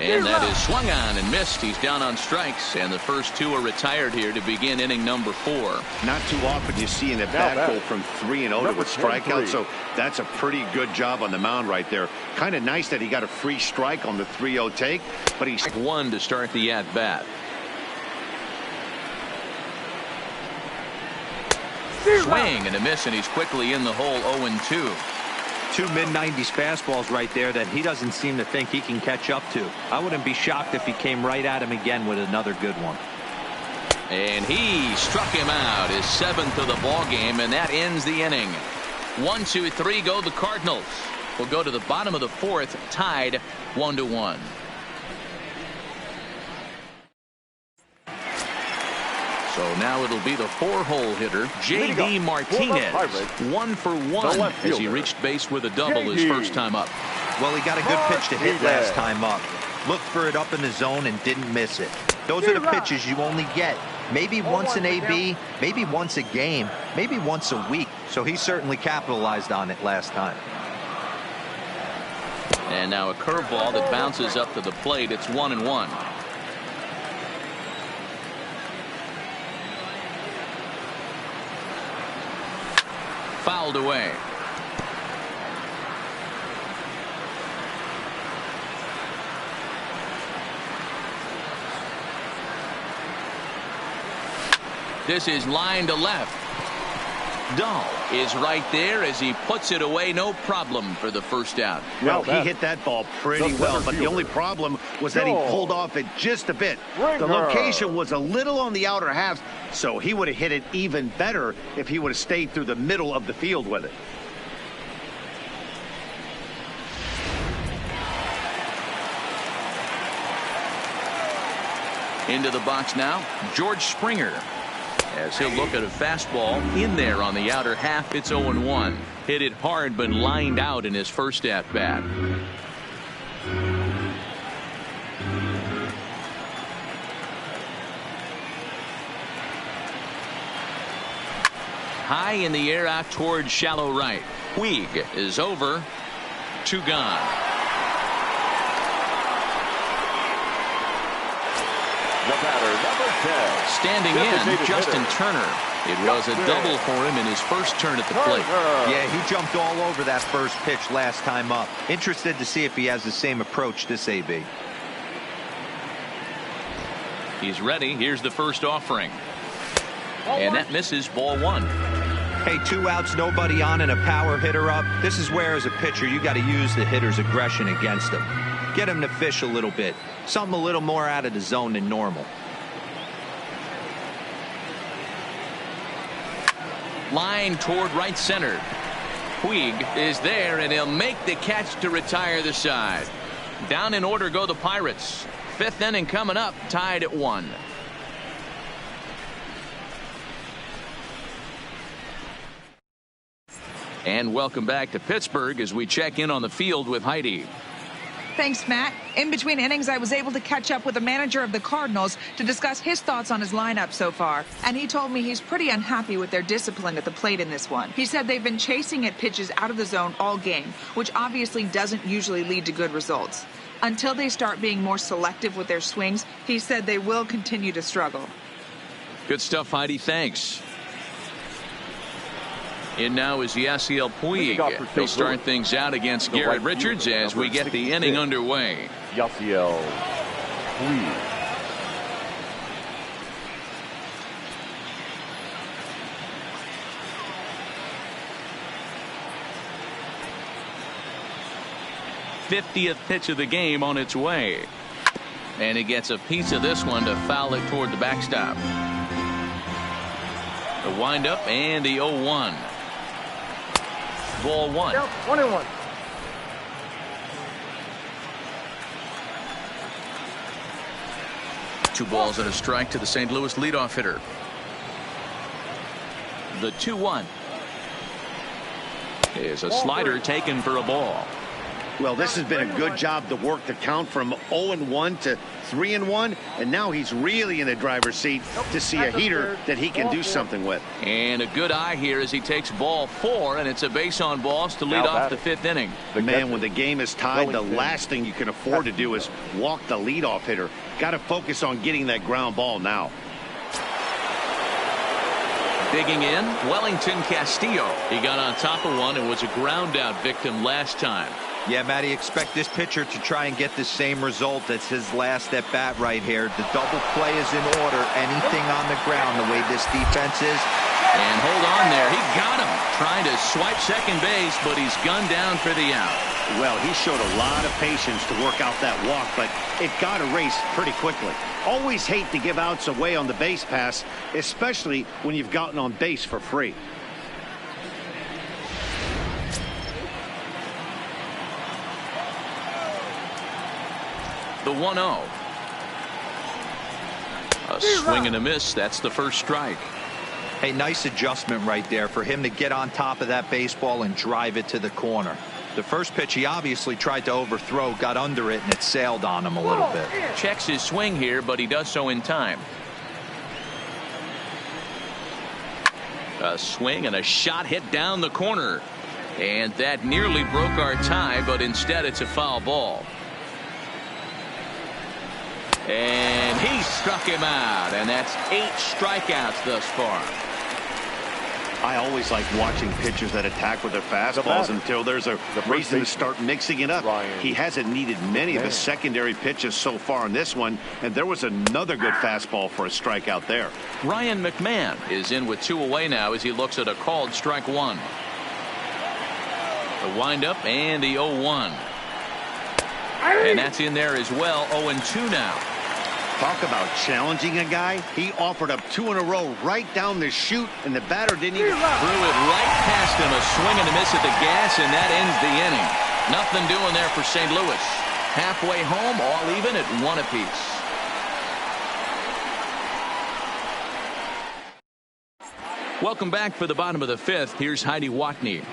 And that is swung on and missed. He's down on strikes, and the first two are retired here to begin inning number 4. Not too often you see an at-bat go from 3-0 to a strikeout, so that's a pretty good job on the mound right there. Kind of nice that he got a free strike on the 3-0 take, but he's 1 to start the at-bat. Swing and a miss, and he's quickly in the hole. 0-2. 2 mid-90s fastballs right there that he doesn't seem to think he can catch up to. I wouldn't be shocked if he came right at him again with another good one. And he struck him out, his 7th of the ball game, and that ends the inning. 1, 2, 3 go the Cardinals. We'll go to the bottom of the 4th, tied 1-1. So now it'll be the 4-hole hitter, J.D. Martinez. 1 for 1 as he reached base with a double his first time up. Well, he got a good pitch to hit last time up. Looked for it up in the zone and didn't miss it. Those are the pitches you only get. Maybe once an AB, maybe once a game, maybe once a week. So he certainly capitalized on it last time. And now a curveball that bounces up to the plate. It's 1-1. Fouled away. This is line to left. Dahl is right there as he puts it away. No problem for the first out. Well, he hit that ball pretty well, but the only problem was that he pulled off it just a bit. The location was a little on the outer half, so he would have hit it even better if he would have stayed through the middle of the field with it. Into the box now, George Springer. As he'll look at a fastball in there on the outer half. It's 0-1. Hit it hard but lined out in his first at bat. High in the air out toward shallow right. Puig is over. 2 gone. The batter, number 10. Standing in, Justin Turner. It was a double for him in his first turn at the plate. Yeah, he jumped all over that first pitch last time up. Interested to see if he has the same approach this AB. He's ready. Here's the first offering. And that misses, ball 1. Hey, 2 outs, nobody on, and a power hitter up. This is where, as a pitcher, you got to use the hitter's aggression against him. Get him to fish a little bit. Something a little more out of the zone than normal. Line toward right center. Puig is there, and he'll make the catch to retire the side. Down in order go the Pirates. 5th inning coming up, tied at 1. And welcome back to Pittsburgh as we check in on the field with Heidi. Thanks, Matt. In between innings, I was able to catch up with the manager of the Cardinals to discuss his thoughts on his lineup so far. And he told me he's pretty unhappy with their discipline at the plate in this one. He said they've been chasing at pitches out of the zone all game, which obviously doesn't usually lead to good results. Until they start being more selective with their swings, he said they will continue to struggle. Good stuff, Heidi. Thanks. In now is Yasiel Puig. He'll start things out against Garrett Richards as we get the inning underway. Yasiel Puig. '50th pitch of the game on its way. And he gets a piece of this one to foul it toward the backstop. The windup and the 0-1. Ball 1. Yep, 1-1. Two balls and a strike to the St. Louis leadoff hitter. The 2-1 is a slider taken for a ball. Well, this has been a good job to work the count from 0-1 to 3-1, and now he's really in the driver's seat to see a heater that he can do something with. And a good eye here as he takes ball 4, and it's a base on balls to lead off the 5th inning. Man, when the game is tied, the last thing you can afford to do is walk the leadoff hitter. Got to focus on getting that ground ball now. Digging in, Wellington Castillo. He got on top of one and was a ground out victim last time. Yeah, Matty, expect this pitcher to try and get the same result as his last at bat right here. The double play is in order. Anything on the ground, the way this defense is. And hold on there. He got him. Trying to swipe second base, but he's gunned down for the out. Well, he showed a lot of patience to work out that walk, but it got erased pretty quickly. Always hate to give outs away on the base pass, especially when you've gotten on base for free. The 1-0. A swing and a miss. That's the first strike. Hey, nice adjustment right there for him to get on top of that baseball and drive it to the corner. The first pitch he obviously tried to overthrow, got under it, and it sailed on him a little bit. Checks his swing here, but he does so in time. A swing and a shot hit down the corner. And that nearly broke our tie, but instead it's a foul ball. And he struck him out, and that's 8 strikeouts thus far. I always like watching pitchers that attack with their fastballs until there's a reason to start mixing it up. He hasn't needed many of his secondary pitches so far in this one, and there was another good fastball for a strikeout there. Ryan McMahon is in with 2 away now as he looks at a called strike 1. The windup and the 0-1. And that's in there as well. 0-2 now. Talk about challenging a guy. He offered up 2 in a row right down the chute, and the batter didn't even threw it right past him. A swing and a miss at the gas, and that ends the inning. Nothing doing there for St. Louis. Halfway home, all even at 1 apiece. Welcome back for the bottom of the 5th. Here's Heidi Watney.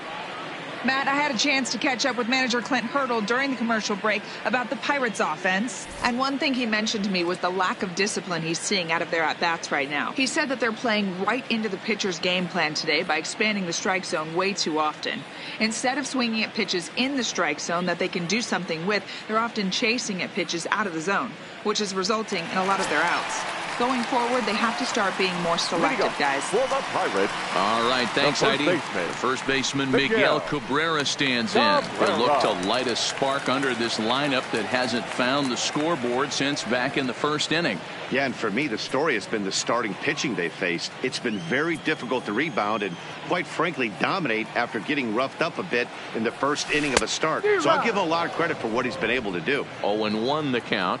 Matt, I had a chance to catch up with manager Clint Hurdle during the commercial break about the Pirates offense. And one thing he mentioned to me was the lack of discipline he's seeing out of their at-bats right now. He said that they're playing right into the pitcher's game plan today by expanding the strike zone way too often. Instead of swinging at pitches in the strike zone that they can do something with, they're often chasing at pitches out of the zone, which is resulting in a lot of their outs. Going forward, they have to start being more selective, guys. For the Pirates. All right, thanks, Heidi. The first baseman, Miguel Cabrera, stands in. They look to light a spark under this lineup that hasn't found the scoreboard since back in the first inning. Yeah, and for me, the story has been the starting pitching they faced. It's been very difficult to rebound and, quite frankly, dominate after getting roughed up a bit in the first inning of a start. So I'll give him a lot of credit for what he's been able to do. 0-1 the count.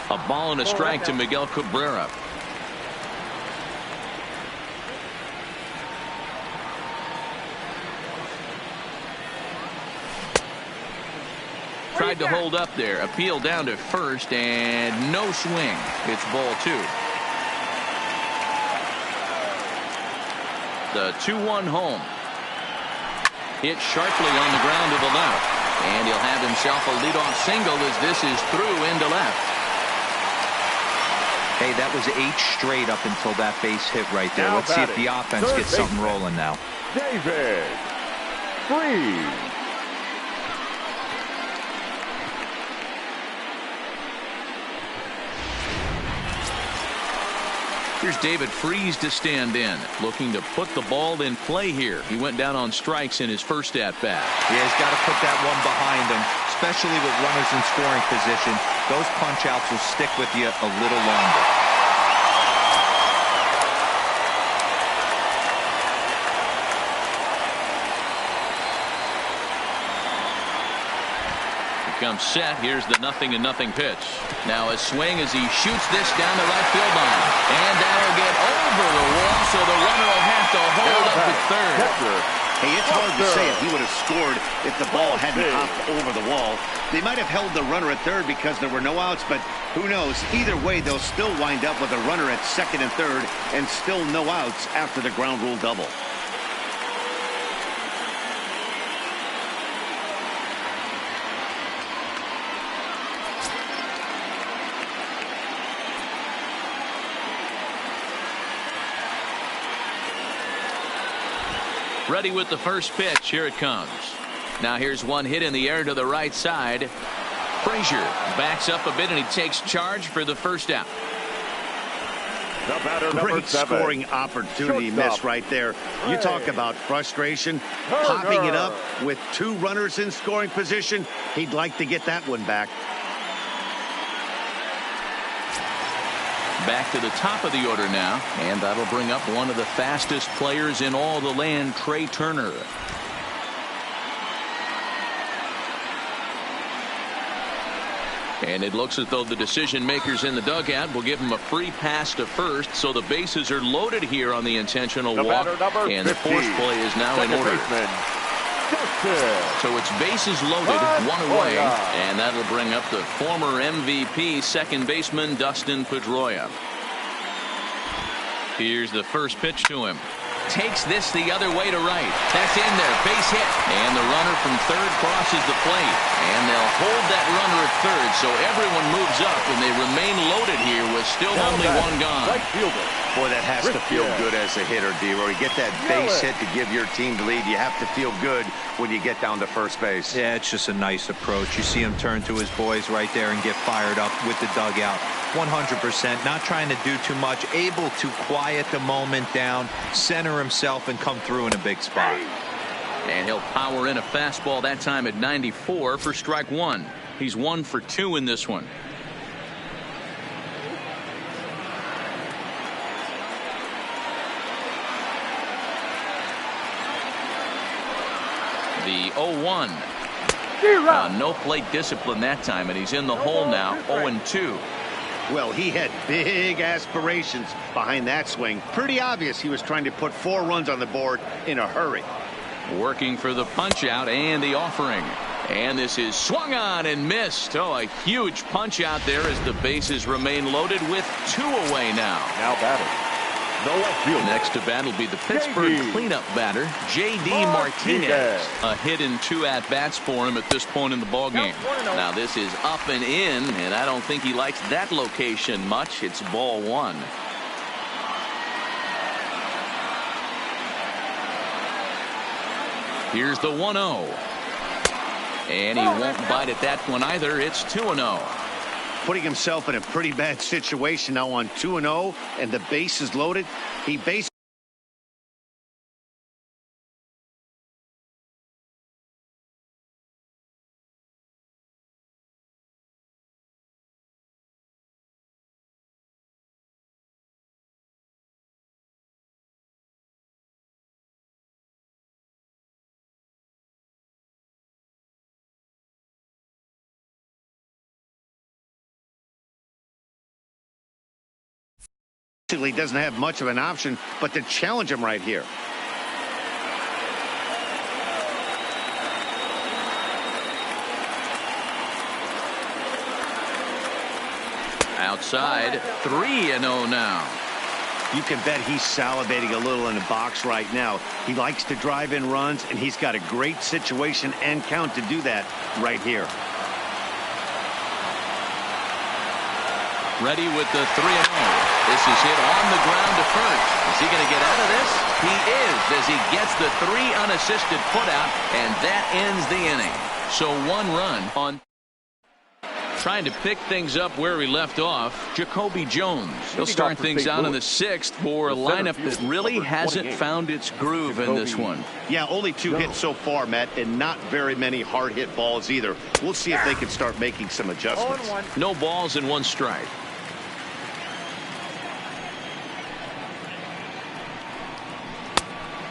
A ball and a strike to Miguel Cabrera. Tried to hold up there. Appeal down to first, and no swing. It's ball 2. The 2-1 home. Hit sharply on the ground to the left. And he'll have himself a leadoff single as this is through into left. Hey, that was 8 straight up until that base hit right there. Let's see if the offense gets something rolling now. David Freese. Here's David Freese to stand in, looking to put the ball in play here. He went down on strikes in his first at-bat. Yeah, he's got to put that one behind him, especially with runners in scoring position. Those punch-outs will stick with you a little longer. Comes set. Here's the 0-0 pitch. Now a swing as he shoots this down the right field line. And that'll get over the wall, so the runner will have to hold up at third. Hey, it's hard to say if he would have scored if the ball hadn't hopped over the wall. They might have held the runner at third because there were no outs, but who knows? Either way, they'll still wind up with a runner at second and third and still no outs after the ground rule double. Ready with the first pitch. Here it comes. Now here's one hit in the air to the right side. Frazier backs up a bit and he takes charge for the first out. The batter, Great 7. scoring opportunity miss right there. You talk about frustration. Popping it up with 2 runners in scoring position. He'd like to get that one back. Back to the top of the order now, and that'll bring up one of the fastest players in all the land, Trey Turner. And it looks as though the decision makers in the dugout will give him a free pass to first, so the bases are loaded here on the intentional walk, and the force play is now in order. So it's bases loaded, one away, and that'll bring up the former MVP second baseman Dustin Pedroia. Here's the first pitch to him. Takes this the other way to right. That's in there. Base hit. And the runner from third crosses the plate. And they'll hold that runner at third, so everyone moves up, and they remain loaded here with still only one gone. Boy, that has to feel good as a hitter, D-Roy. You get that base hit to give your team the lead. You have to feel good when you get down to first base. Yeah, it's just a nice approach. You see him turn to his boys right there and get fired up with the dugout. 100%, not trying to do too much, able to quiet the moment down, center himself, and come through in a big spot. And he'll power in a fastball that time at 94 for strike 1. He's 1 for 2 in this one. The 0-1. No plate discipline that time, and he's in the hole now, 0-2. Well, he had big aspirations behind that swing. Pretty obvious he was trying to put 4 runs on the board in a hurry. Working for the punch out and the offering. And this is swung on and missed. Oh, a huge punch out there as the bases remain loaded with 2 away now. Now batting. The left field. Next to bat will be the Pittsburgh cleanup batter, J.D. Martinez. A hit in 2 at-bats for him at this point in the ballgame. Now this is up and in, and I don't think he likes that location much. It's ball 1. Here's the 1-0. And he won't bite at that one either. It's 2-0. Putting himself in a pretty bad situation now on 2-0, and the base is loaded. He basically doesn't have much of an option but to challenge him right here. Outside, 3-0 now. You can bet he's salivating a little in the box right now. He likes to drive in runs, and he's got a great situation and count to do that right here. Ready with the 3-0. This is hit on the ground to first. Is he going to get out of this? He is, as he gets the 3 unassisted putout, and that ends the inning. So 1 run on. Trying to pick things up where he left off, Jacoby Jones. He'll start things out in the 6th for a lineup that really hasn't found its groove in this one. Yeah, only 2 hits so far, Matt, and not very many hard hit balls either. We'll see if they can start making some adjustments. No balls and 1 strike.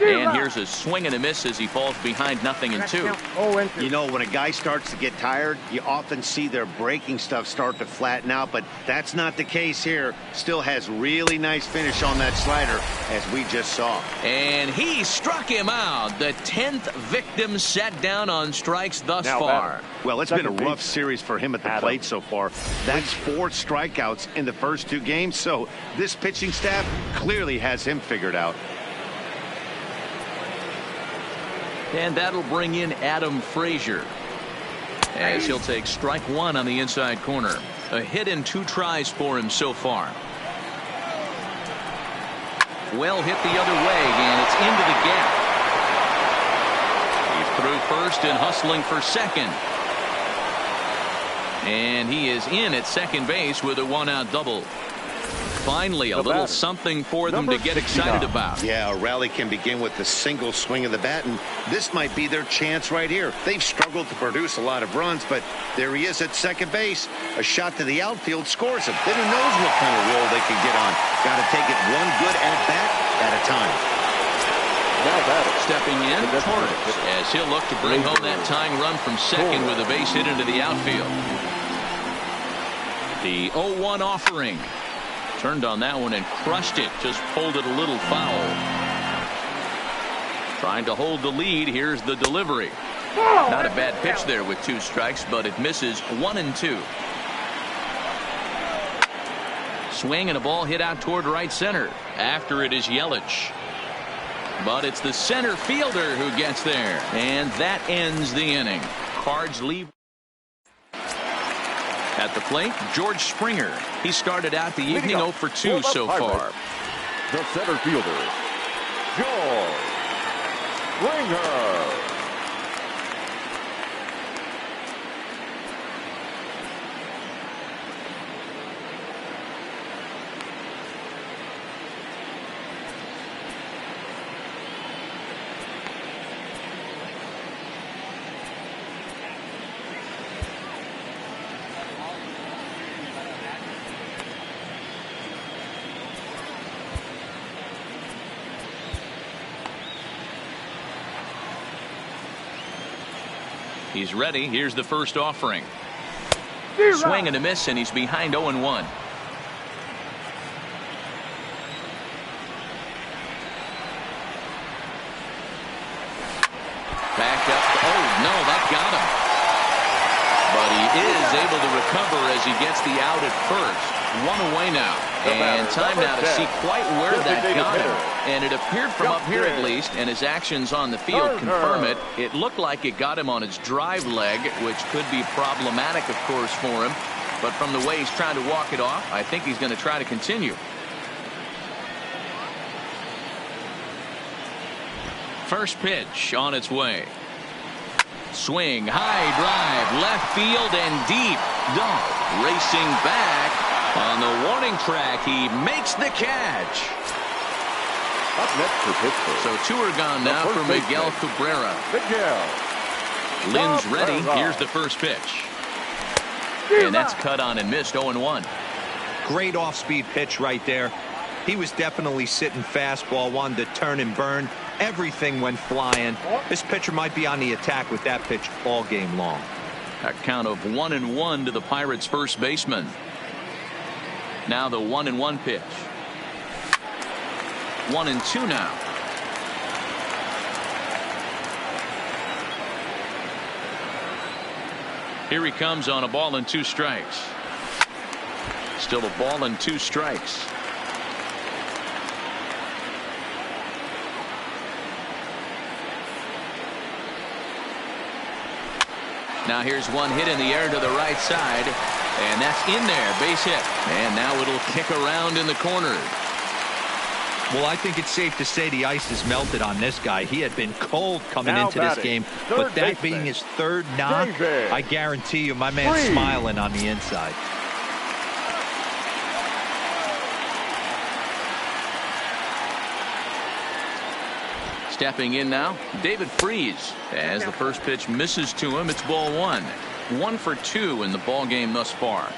And here's a swing and a miss as he falls behind 0-2. You know, when a guy starts to get tired, you often see their breaking stuff start to flatten out, but that's not the case here. Still has really nice finish on that slider, as we just saw. And he struck him out. The 10th victim set down on strikes thus far. Well, it's been a rough series for him at the plate so far. That's 4 strikeouts in the first 2 games, so this pitching staff clearly has him figured out. And that'll bring in Adam Frazier, as he'll take strike 1 on the inside corner. A hit in 2 tries for him so far. Well hit the other way, and it's into the gap. He's through first and hustling for second. And he is in at second base with a 1-out double. Finally, a little something for them to get excited about. Yeah, a rally can begin with a single swing of the bat, and this might be their chance right here. They've struggled to produce a lot of runs, but there he is at second base. A shot to the outfield scores him. Then who knows what kind of roll they can get on. Got to take it one good at-bat at a time. Stepping in, Torres, as he'll look to bring home that tying run from second with a base hit into the outfield. The 0-1 offering. Turned on that one and crushed it. Just pulled it a little foul. Trying to hold the lead. Here's the delivery. Not a bad pitch there with 2 strikes, but it misses 1-2. Swing and a ball hit out toward right center. After it is Yelich. But it's the center fielder who gets there. And that ends the inning. Cards leave. At the plate, George Springer. He started out the evening 0 for 2 so far. The center fielder, George Springer. He's ready. Here's the first offering. Swing and a miss, and he's behind 0-1. Back up. Oh, no, that got him. But he is able to recover as he gets the out at first. 1 away now. And time now to see quite where that got him. And it appeared from up here at least, and his actions on the field confirm it. It looked like it got him on his drive leg, which could be problematic, of course, for him. But from the way he's trying to walk it off, I think he's going to try to continue. First pitch on its way. Swing, high drive, left field and deep. Dunk racing back. On the warning track, he makes the catch. Up next for Pittsburgh. So 2 are gone now for Miguel Cabrera. Lynn's ready. Here's the first pitch. And that's cut on and missed. 0-1. Great off-speed pitch right there. He was definitely sitting fastball, wanted to turn and burn. Everything went flying. This pitcher might be on the attack with that pitch all game long. A count of 1-1 to the Pirates' first baseman. Now the 1-1 pitch. 1-2 now. Here he comes on a ball and 2 strikes. Still a ball and 2 strikes. Now here's one hit in the air to the right side. And that's in there, base hit. And now it'll kick around in the corner. Well, I think it's safe to say the ice is melted on this guy. He had been cold coming into this game, but that being his 3rd knock, I guarantee you my man's smiling on the inside. Stepping in now, David Freese. As the first pitch misses to him, it's ball 1. 1 for 2 in the ball game thus far.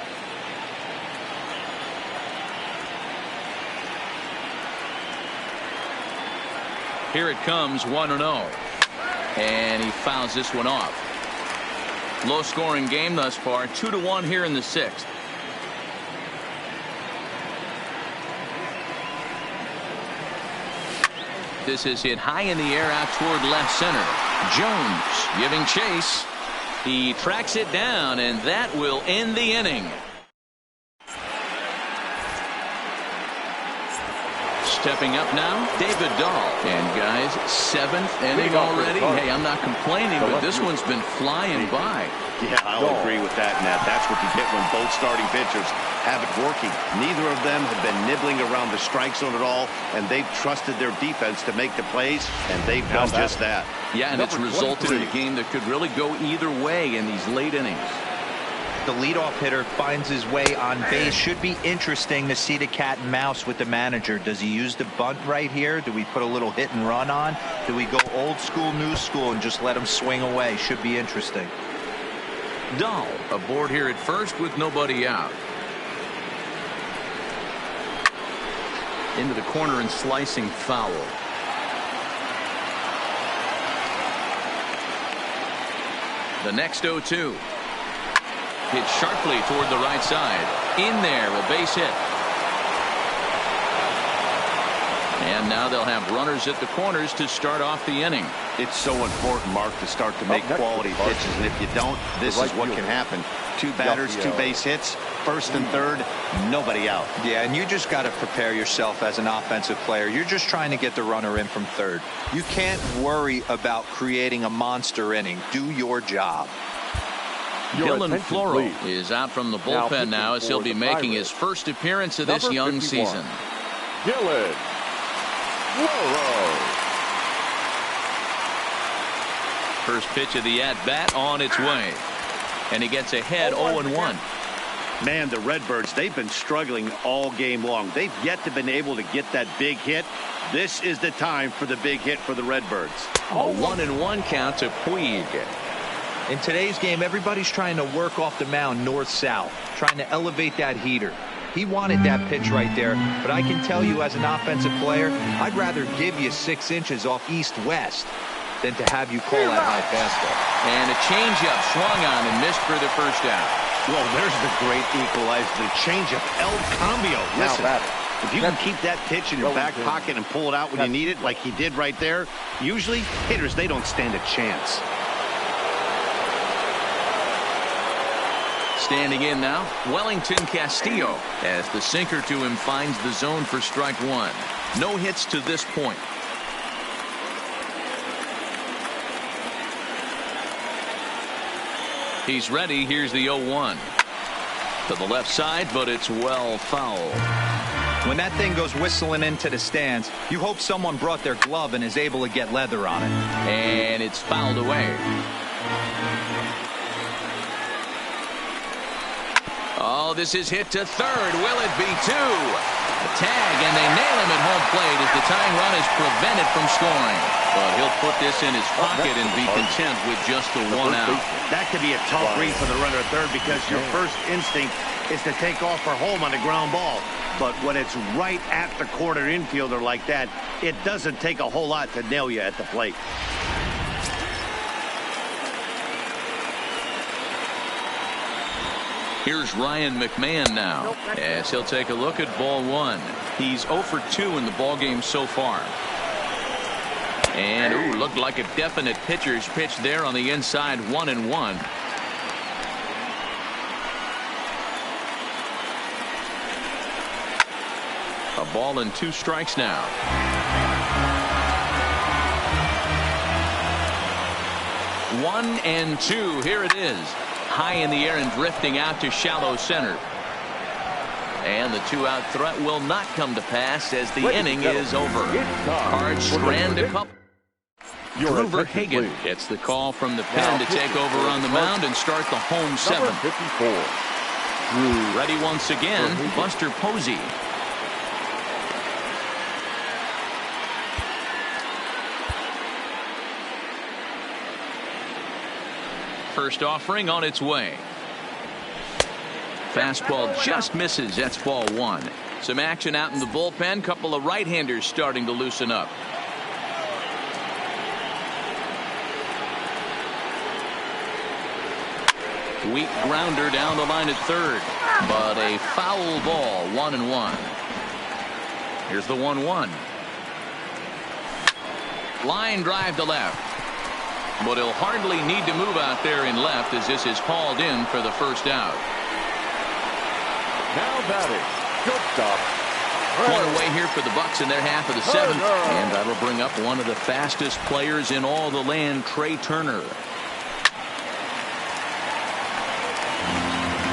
Here it comes, 1-0. And he fouls this one off. Low-scoring game thus far, 2-1 here in the 6th. This is hit high in the air out toward left center. Jones giving chase. He tracks it down, and that will end the inning. Stepping up now, David Dahl. And guys, 7th inning already. Hey, I'm not complaining, but this one's been flying by. Yeah, I'll agree with that, Nat. That's what you get when both starting pitchers have it working. Neither of them have been nibbling around the strike zone at all, and they've trusted their defense to make the plays, and they've done just that. Yeah, and it's resulted in a game that could really go either way in these late innings. The leadoff hitter finds his way on base. Should be interesting to see the cat and mouse with the manager. Does he use the bunt right here? Do we put a little hit and run on? Do we go old school, new school, and just let him swing away? Should be interesting. Dahl aboard here at first with nobody out. Into the corner and slicing foul. The next 0-2. Hit sharply toward the right side. In there, a base hit. And now they'll have runners at the corners to start off the inning. It's so important, Mark, to start to make quality pitches, and if you don't, this is what can happen. 2 batters, 2 base hits, first and third, nobody out. Yeah, and you just got to prepare yourself as an offensive player. You're just trying to get the runner in from third. You can't worry about creating a monster inning. Do your job. Dylan Floro is out from the bullpen now as he'll be making his first appearance of this young season. Dylan Floro. First pitch of the at-bat on its way. And he gets ahead 0-1. Man, the Redbirds, they've been struggling all game long. They've yet to been able to get that big hit. This is the time for the big hit for the Redbirds. A 1-1 count to Puig. In today's game, everybody's trying to work off the mound north-south, trying to elevate that heater. He wanted that pitch right there, but I can tell you as an offensive player, I'd rather give you 6 inches off east-west than to have you call that high fastball. And a changeup swung on and missed for the first out. Well, there's the great equalizer, the changeup, El Cambio. Listen, if you can keep that pitch in your back pocket and pull it out when you need it, like he did right there, usually hitters, they don't stand a chance. Standing in now, Wellington Castillo, as the sinker to him finds the zone for strike 1. No hits to this point. He's ready. Here's the 0-1. To the left side, but it's well fouled. When that thing goes whistling into the stands, you hope someone brought their glove and is able to get leather on it. And it's fouled away. Oh, this is hit to third. Will it be 2? A tag, and they nail him at home plate as the tying run is prevented from scoring. But he'll put this in his pocket and be content with just the 1 out. That could be a tough read for the runner at third because your first instinct is to take off for home on a ground ball. But when it's right at the corner infielder like that, it doesn't take a whole lot to nail you at the plate. Here's Ryan McMahon now as he'll take a look at ball 1. He's 0 for 2 in the ballgame so far. And looked like a definite pitcher's pitch there on the inside. 1-1. A ball and 2 strikes now. One and 2. Here it is. High in the air and drifting out to shallow center. And the 2-out threat will not come to pass as the inning is over. Cards strand a couple. Drew Verhagen gets the call from the pen to take over on the mound and start the home 7th. Ready once again, Buster Posey. First offering on its way. Fastball just misses. That's ball 1. Some action out in the bullpen. Couple of right-handers starting to loosen up. Weak grounder down the line at third, but a foul ball, 1-1. Here's the 1-1. Line drive to left, but he'll hardly need to move out there in left as this is hauled in for the first out. Now batting, shortstop. One away here for the Bucks in their half of the seventh, and that'll bring up one of the fastest players in all the land, Trey Turner.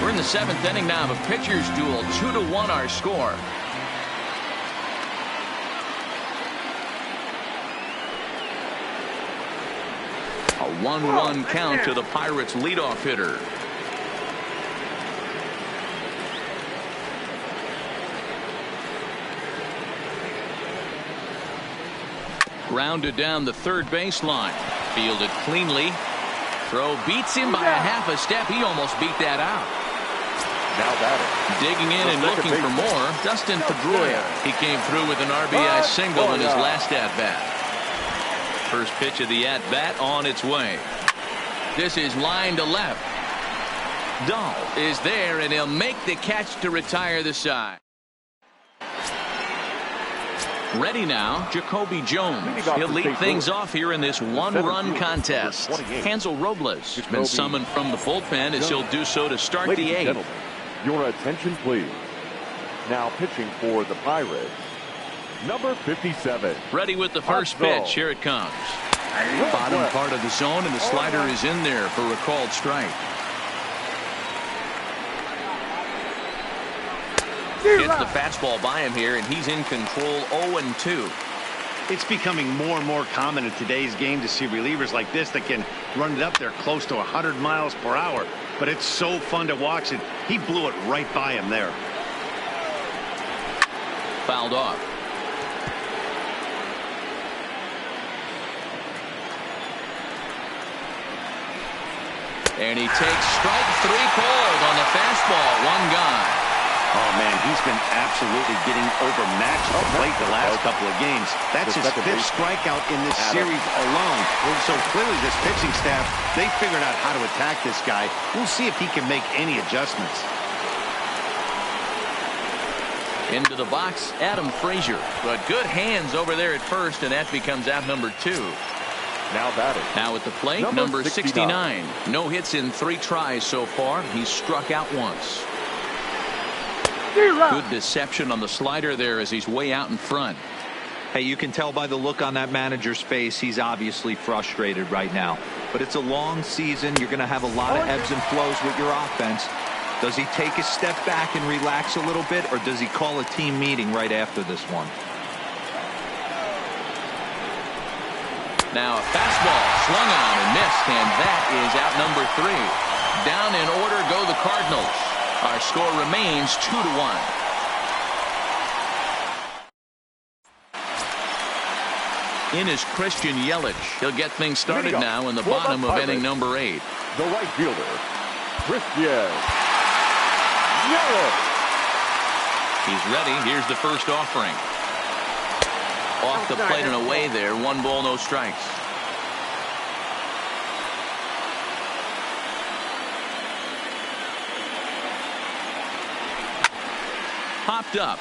We're in the seventh inning now of a pitcher's duel. 2-1 our score. A 1-1 count to the Pirates leadoff hitter. Grounded down the third baseline. Fielded cleanly. Throw beats him by a half a step. He almost beat that out. Now batting. Digging in and looking for more, Dustin Pedroia. He came through with an RBI single in his last at-bat. First pitch of the at-bat on its way. This is line to left. Dahl is there, and he'll make the catch to retire the side. Ready now, Jacoby Jones. He'll lead things off here in this one-run contest. Hansel Robles has been summoned from the bullpen as he'll do so to start the eighth. Your attention, please. Now pitching for the Pirates, number 57. Ready with the first pitch. Here it comes. Bottom part of the zone, and the slider is in there for a called strike. Gets the fastball by him here, and he's in control. 0-2. It's becoming more and more common in today's game to see relievers like this that can run it up there close to 100 miles per hour. But it's so fun to watch it. He blew it right by him there. Fouled off. And he takes strike three cold on the fastball. One gone. Oh, man, he's been absolutely getting overmatched at the plate the last couple of games. That's his fifth strikeout in this series alone. So clearly this pitching staff, they figured out how to attack this guy. We'll see if he can make any adjustments. Into the box, Adam Frazier. But good hands over there at first, and that becomes out number 2. Now batting. Now at the plate, number 69. No hits in 3 tries so far. He's struck out once. Good deception on the slider there as he's way out in front. Hey, you can tell by the look on that manager's face he's obviously frustrated right now. But it's a long season. You're going to have a lot of ebbs and flows with your offense. Does he take a step back and relax a little bit, or does he call a team meeting right after this one? Now a fastball swung on and missed, and that is out number 3. Down in order go the Cardinals. Our score remains 2-1. In is Christian Yelich. He'll get things started now in the bottom of inning number 8. The right fielder, Christian Yelich. He's ready. Here's the first offering. Off the plate and away there. 1 ball, no strikes. Popped up.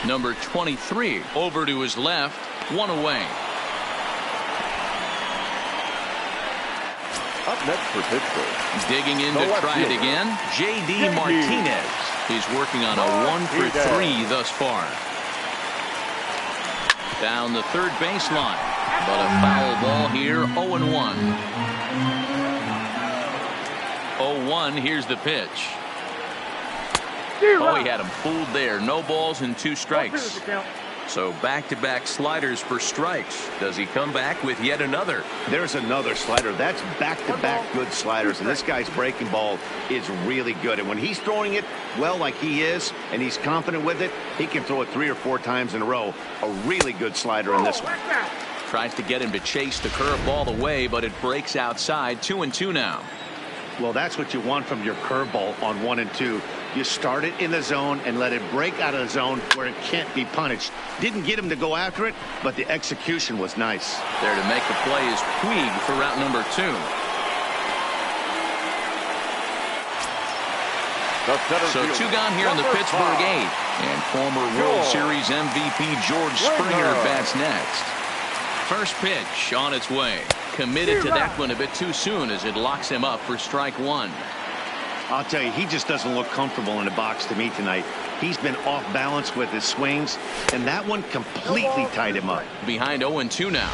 Number 23 over to his left. 1 away. Up next for Pittsburgh. Digging in to try it again. J.D. Martinez. He's working on a 1 for 3 thus far. Down the third baseline. But a foul ball here. 0-1. 0-1. Here's the pitch. Oh, he had him fooled there. No balls and 2 strikes. So back-to-back sliders for strikes. Does he come back with yet another? There's another slider. That's back-to-back good sliders. And this guy's breaking ball is really good. And when he's throwing it well like he is, and he's confident with it, he can throw it 3 or 4 times in a row. A really good slider in this one. Tries to get him to chase the curveball away, but it breaks outside. 2-2 now. Well, that's what you want from your curveball on 1 and 2. You start it in the zone and let it break out of the zone where it can't be punished. Didn't get him to go after it, but the execution was nice. There to make the play is Puig for route number 2. So 2 gone here in the Pittsburgh 8th. And former World Series MVP George Springer bats next. First pitch on its way. Committed to that one a bit too soon as it locks him up for strike 1. I'll tell you, he just doesn't look comfortable in the box to me tonight. He's been off balance with his swings, and that one completely tied him up. Behind 0-2 now.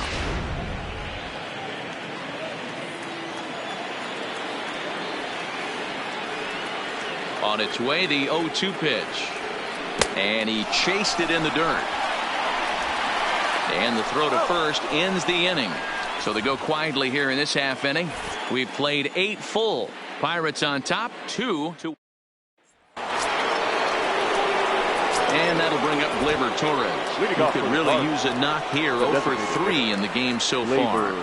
On its way, the 0-2 pitch. And he chased it in the dirt. And the throw to first ends the inning. So they go quietly here in this half inning. We've played 8 full. Pirates on top, 2-2. And that'll bring up Gleyber Torres. Who could really use a knock here. 0 for 3 in the game so far.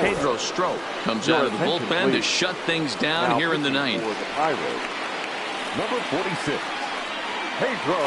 Pedro Strop comes out of the bullpen to shut things down here in the 9th. Number 46, Pedro.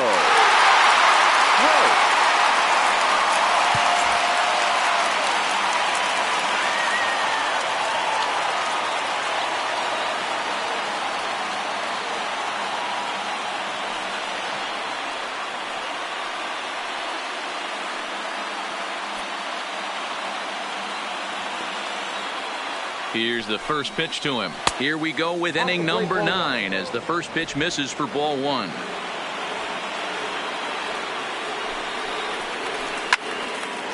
Here's the first pitch to him. Here we go with inning number 9 as the first pitch misses for ball 1.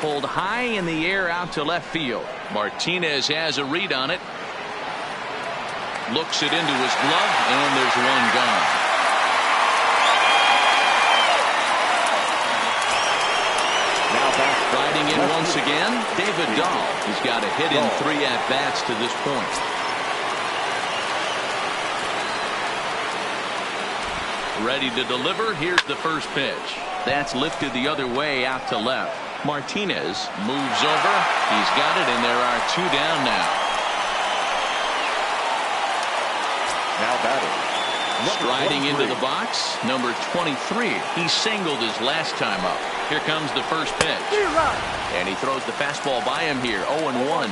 Pulled high in the air out to left field. Martinez has a read on it. Looks it into his glove, and there's one gone. Riding in once again, David Dahl. He's got a hit in 3 at-bats to this point. Ready to deliver. Here's the first pitch. That's lifted the other way out to left. Martinez moves over. He's got it, and there are 2 down now. Now batting. Striding into the box, number 23. He singled his last time up. Here comes the first pitch. And he throws the fastball by him here. 0-1.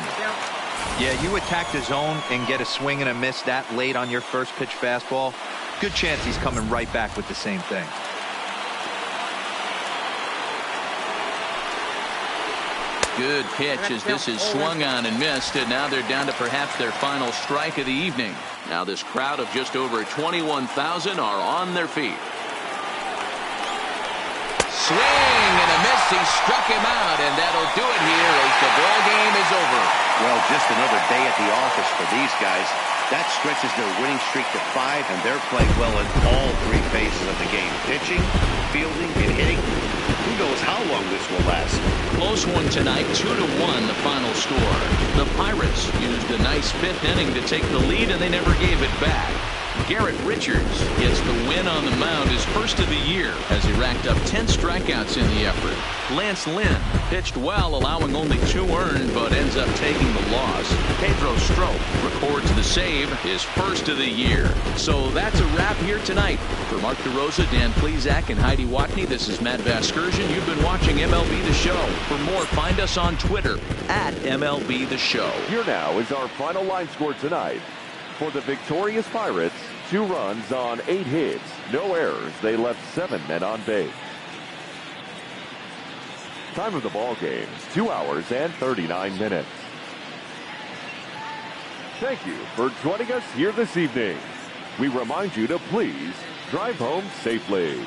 Yeah, you attack the zone and get a swing and a miss that late on your first pitch fastball. Good chance he's coming right back with the same thing. Good pitch as this is swung on and missed, and now they're down to perhaps their final strike of the evening. Now this crowd of just over 21,000 are on their feet. Swing and a miss. He struck him out, and that'll do it here as the ball game is over. Well, just another day at the office for these guys. That stretches their winning streak to 5, and they're playing well in all 3 phases of the game. Pitching, fielding, and hitting. Who knows how long this will last? Close one tonight, 2-1 the final score. The Pirates used a nice 5th inning to take the lead, and they never gave it back. Garrett Richards gets the win on the mound, his first of the year, as he racked up 10 strikeouts in the effort. Lance Lynn pitched well, allowing only 2 earned, but ends up taking the loss. Pedro Strop records the save, his first of the year. So that's a wrap here tonight. For Mark DeRosa, Dan Plesac, and Heidi Watney, this is Matt Vasgersian. You've been watching MLB The Show. For more, find us on Twitter at MLB The Show. Here now is our final line score tonight. For the victorious Pirates, 2 runs on 8 hits, no errors. They left 7 men on base. Time of the ball game, 2 hours and 39 minutes. Thank you for joining us here this evening. We remind you to please drive home safely.